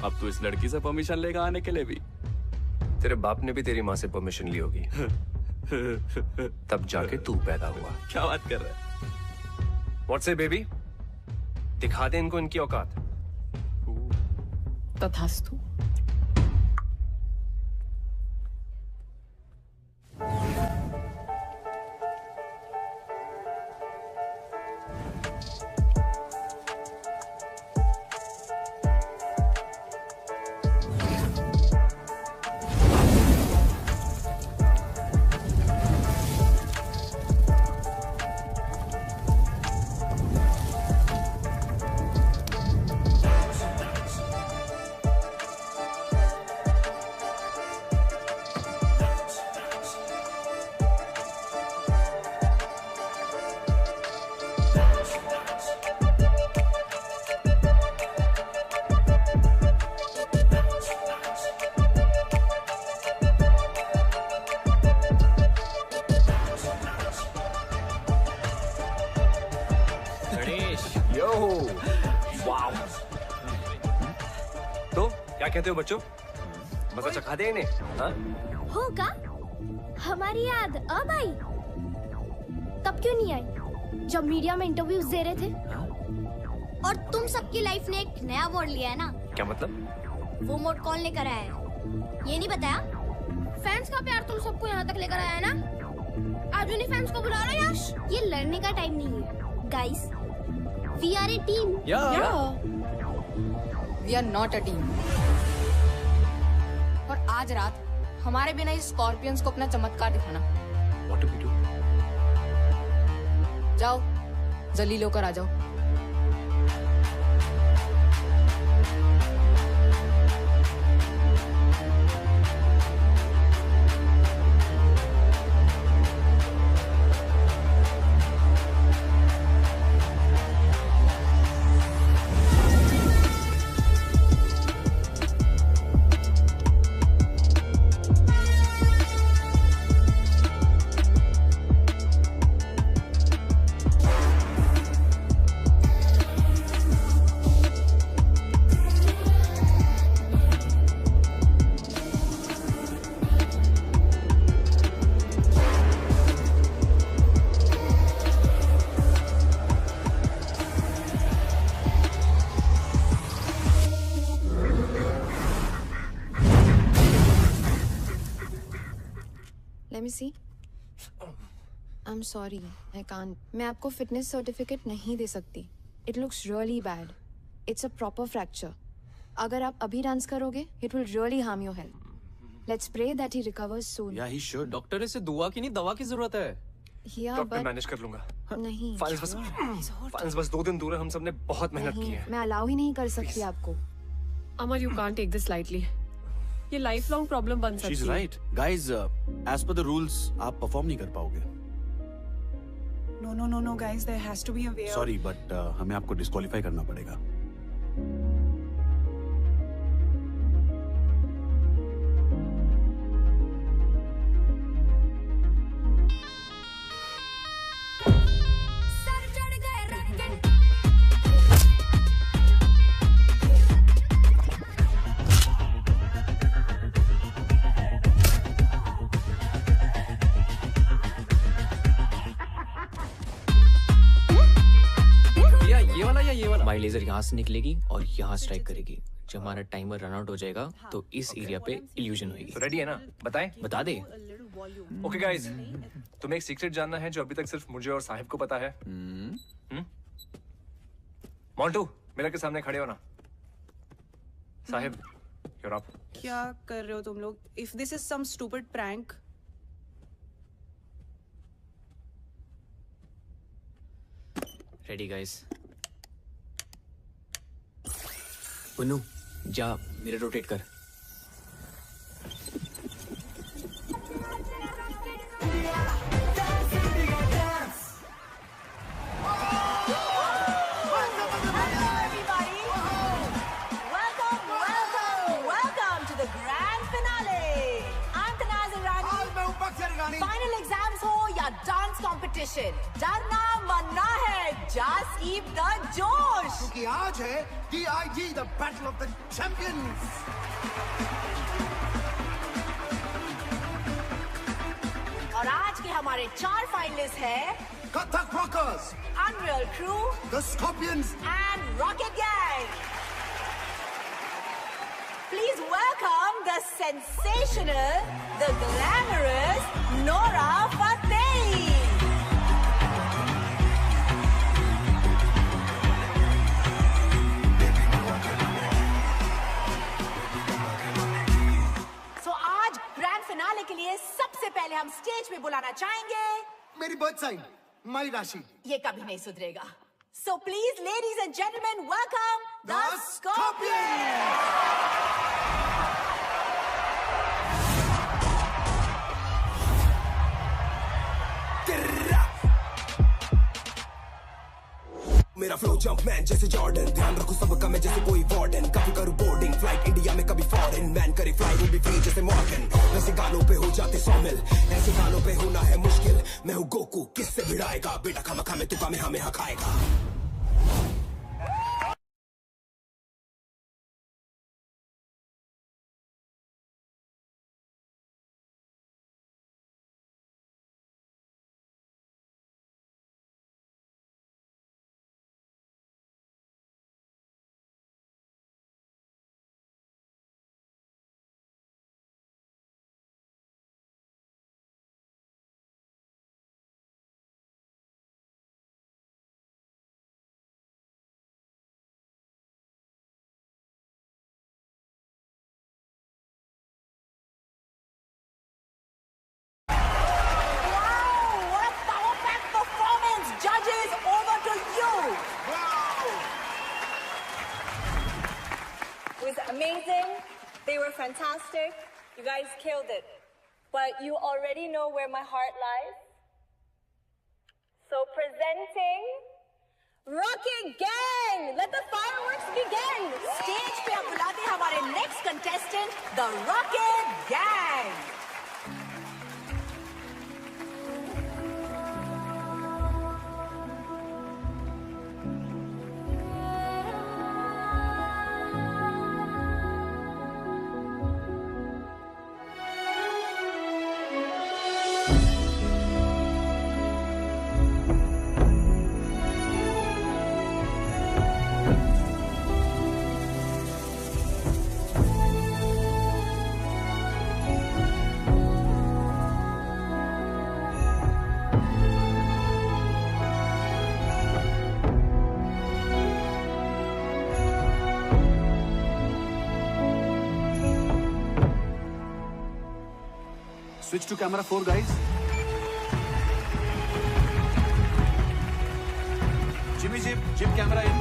अब तू इस लड़की से परमिशन लेगा आने के लिए भी? तेरे बाप ने भी तेरी माँ से परमिशन ली होगी। तब जाके तू पैदा हुआ। क्या बात कर रहा है? What say, baby? दिखा दे इनको इनकी औकात। तथास्तु। क्या कहते हो बच्चों? मजा चखा दे इन्हें? हाँ? होगा हमारी याद अब आई, तब क्यों नहीं आई जब मीडिया में इंटरव्यूज दे रहे थे? और तुम सबकी लाइफ ने एक नया अवार्ड लिया है ना? क्या मतलब? वो मोड कौन लेकर आया है ये नहीं बताया? फैंस का प्यार तुम सबको यहाँ तक लेकर आया है ना? आज उन्हीं फैंस को बुला रहे हो यश? ये लड़ने का टाइम नहीं है guys, we are a team. We are not a team. और आज रात हमारे बिना इस स्कॉर्पियंस को अपना चमत्कार दिखाना। What do we do? जाओ जलील होकर आ जाओ। Let me see. I'm sorry, I can't. मैं आपको फिटनेस सर्टिफिकेट नहीं दे सकती. It looks really bad. It's a proper fracture. अगर आप अभी डांस करोगे, it will really harm your health. Let's pray that he recovers soon. Yeah, he should. Doctor इसे दुआ की नहीं दवा की जरूरत है. Yeah, डॉक्टर but मैनेज कर लूंगा। नहीं। फाइल्स बस 2 दिन दूर है, हम सबने बहुत मेहनत की है। मैं अलाउ ही नहीं कर सकती आपको। अमर, you can't take this lightly. ये लाइफ लॉन्ग प्रॉब्लम बन सकती है। She's right. Guys, as per the rules, आप परफॉर्म नहीं कर पाओगे। No, guys, there has to be a way. Sorry, but हमें आपको डिस्क्वालीफाई करना पड़ेगा। हमारी लेजर यहाँ से निकलेगी और यहाँ स्ट्राइक करेगी। जब हमारा टाइमर रन आउट हो जाएगा तो इस एरिया पे इल्यूजन होगी। रेडी है ना? बताएं? बता दे। ओके गाइस, तुम्हें एक सीक्रेट जानना है जो अभी तक सिर्फ मुझे और साहिब को पता है। मोंटू, मिरर के सामने खड़े हो ना। Sahib, you're up. क्या कर रहे हो तुम लोग? If this is some stupid prank. Ready guys. Punnu, जा मिरर रोटेट कर। फाइनल एग्जाम्स हो या डांस कंपटीशन, डरना मरना है, जस्ट कीप द जोश, क्योंकि आज है DID the battle of the champions. और आज के हमारे 4 फाइनलिस्ट हैं Kathak rockers, unreal crew, the scorpions and rocket gang. Please welcome the sensational, the glamorous Nora Fateh. So आज ग्रैंड फिनाले के लिए सबसे पहले हम स्टेज पे बुलाना चाहेंगे मेरी बर्थ साइन, माई राशि। ये कभी नहीं सुधरेगा। So please, ladies and gentlemen, welcome the Scorpions. मेरा फ्लो जंप मैन जैसे जॉर्डन, ध्यान रखो सबका मैं जैसे कोई वार्डन। कभी करूँ बोर्डिंग फ्लाइट इंडिया में, कभी फॉरेन मैन करे फ्लाई वो भी फ्री जैसे मॉर्गन। वैसे गानों पे हो जाते 100 मिल, ऐसे गानों पे होना है मुश्किल। मैं हूँ गोकू, किससे भिड़ाएगा बेटा, खामा में तुका में हमें हकाएगा। was amazing. They were fantastic. You guys killed it. But you already know where my heart lies. So presenting Rocket Gang. Let the fireworks begin. Stage पे अब बुलाते हैं हमारे next contestant the rocket gang. Switch to camera 4, guys. Jimmy Jib camera in.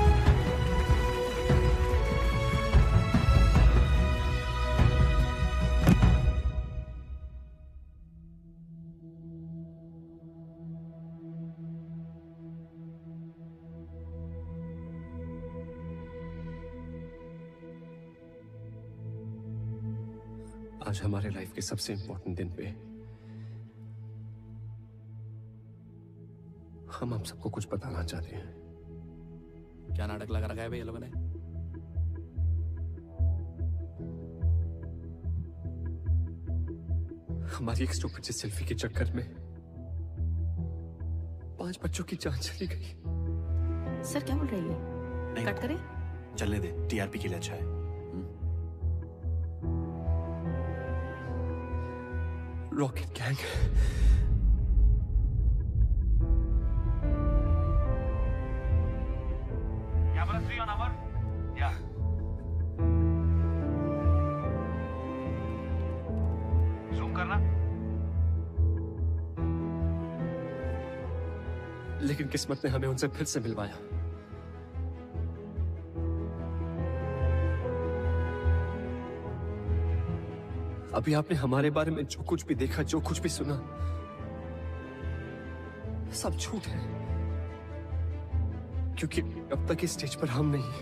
आज हमारे life के सबसे important दिन पे हम आप सबको कुछ बताना चाहते हैं। क्या नाटक लगा रखा है भाई ये लोगों ने? हमारी एक स्टूपिड सी सेल्फी के चक्कर में 5 बच्चों की जान चली गई। सर क्या बोल रही है? नहीं, कट करें? चलने दे, टीआरपी के लिए अच्छा है। Rocket gang Camera 3 on our. Yeah. Zoom करना. लेकिन किस्मत ने हमें उनसे फिर से मिलवाया। अभी आपने हमारे बारे में जो कुछ भी देखा, जो कुछ भी सुना, सब झूठ है। क्योंकि अब तक इस स्टेज पर हम नहीं,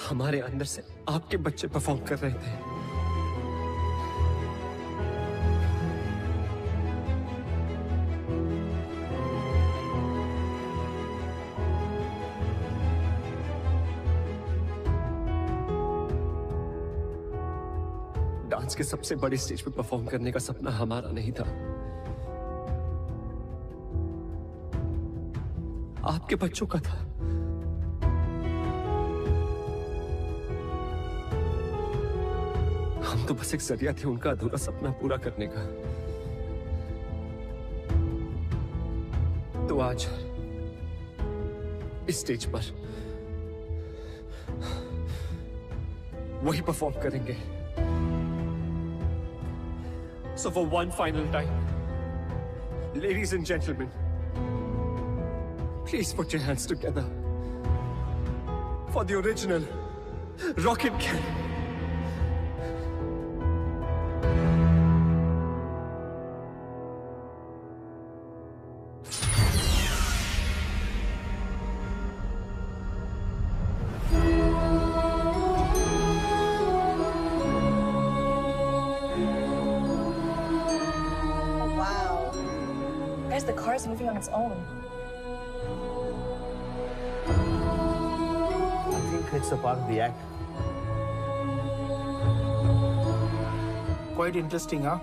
हमारे अंदर से आपके बच्चे परफॉर्म कर रहे थे। डांस के सबसे बड़ी स्टेज पर परफॉर्म करने का सपना हमारा नहीं था, आपके बच्चों का था। हम तो बस एक जरिया थे उनका अधूरा सपना पूरा करने का। तो आज इस स्टेज पर वही परफॉर्म करेंगे। So for one final time, ladies and gentlemen, please put your hands together for the original Rocket Gang. The car is moving on its own. I think it's a part of the act. Quite interesting, huh?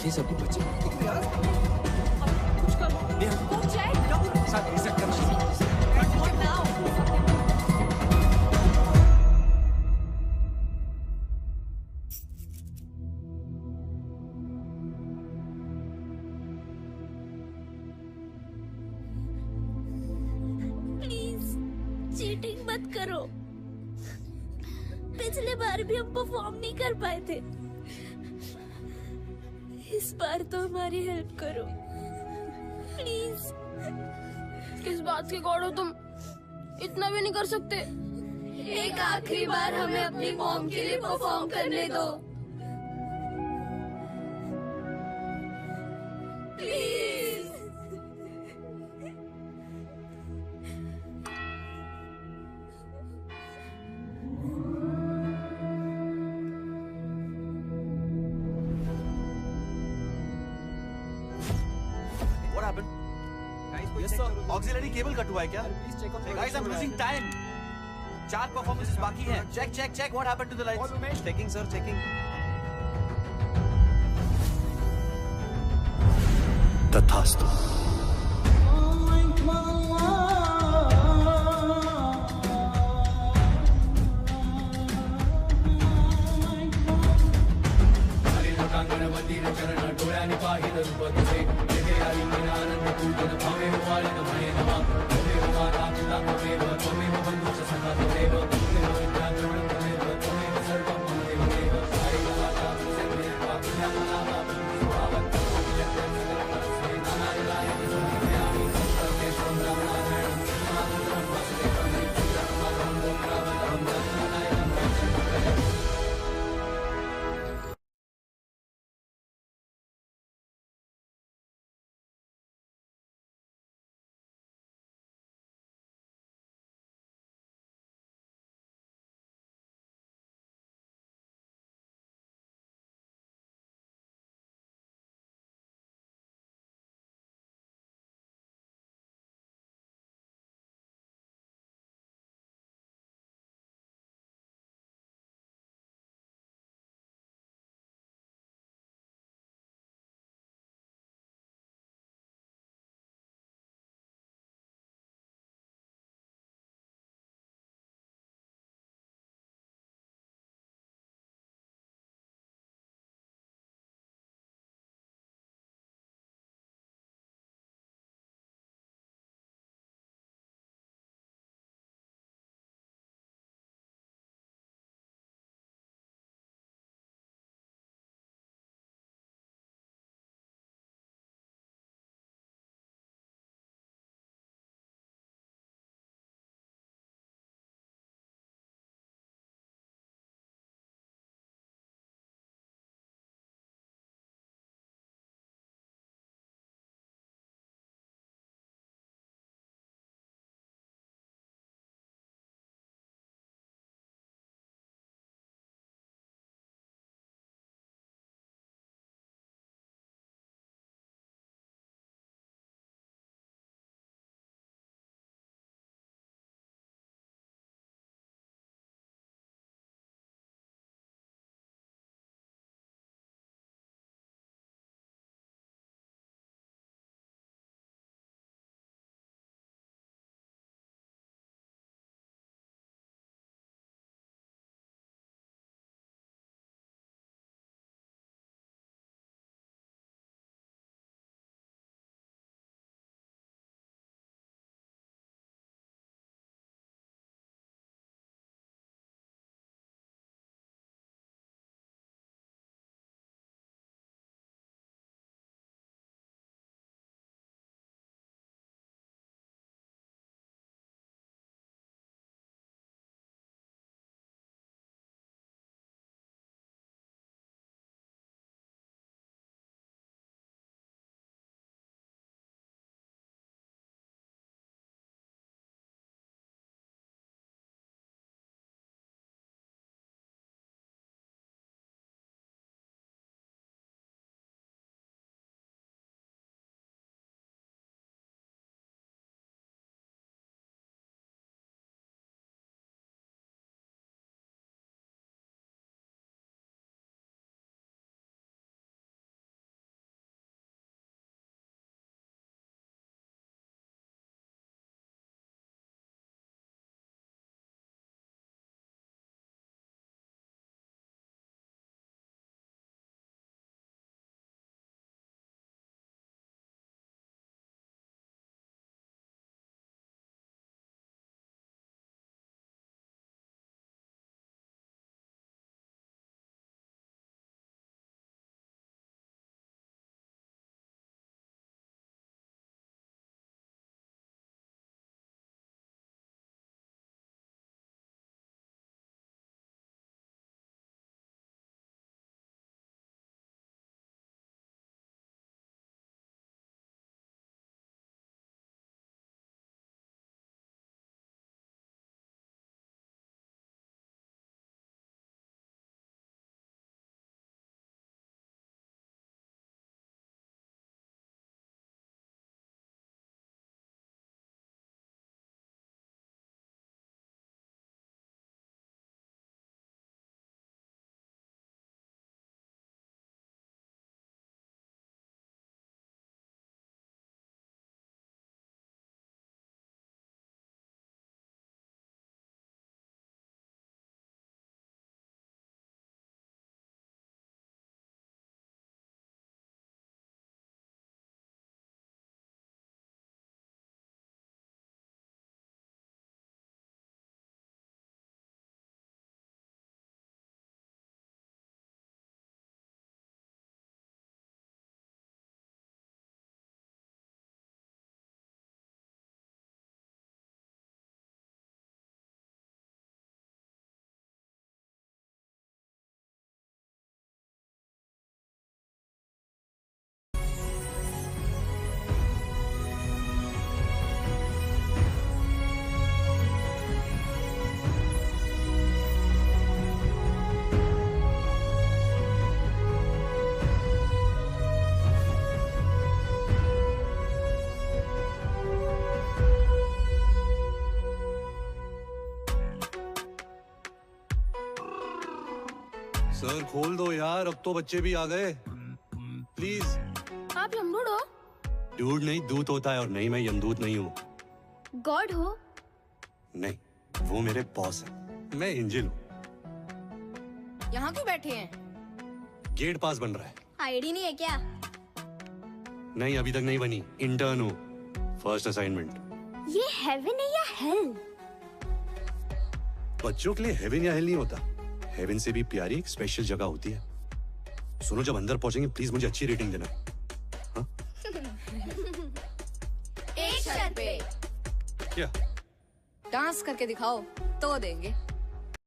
थे सभी बच्चे। कुछ करो। Go check. साथ reset करना। What now? Please cheating मत करो। पिछले बार भी हम परफॉर्म नहीं कर पाए थे, इस बार तो हमारी हेल्प करो प्लीज। किस बात के गॉड हो तुम? इतना भी नहीं कर सकते? एक आखिरी बार हमें अपनी मॉम के लिए परफॉर्म करने दो please. What happened? Yes sir. Auxiliary cable cut हुआ है क्या? Guys, I'm losing time. 4 performances बाकी हैं. Check. What happened to the lights? Checking sir, checking. तथास्तु। सर खोल दो यार, अब तो बच्चे भी आ गए। प्लीज। आप यमदूत हो? डूड नहीं, दूत होता है, और नहीं मैं यमदूत नहीं हूँ। गॉड हो? नहीं, वो मेरे बॉस है, मैं एंजल हूँ। यहाँ क्यों बैठे हैं? गेट पास बन रहा है। आईडी नहीं है क्या? नहीं, अभी तक नहीं बनी, इंटर्न हूँ, फर्स्ट असाइनमेंट। ये हेवन है या हेल? बच्चों के लिए हेवन या हेल नहीं होता, हेवन से भी प्यारी एक स्पेशल जगह होती है। सुनो, जब अंदर पहुंचेंगे प्लीज मुझे अच्छी रेटिंग देना। हाँ? एक शर्त पे। क्या? डांस करके दिखाओ तो देंगे।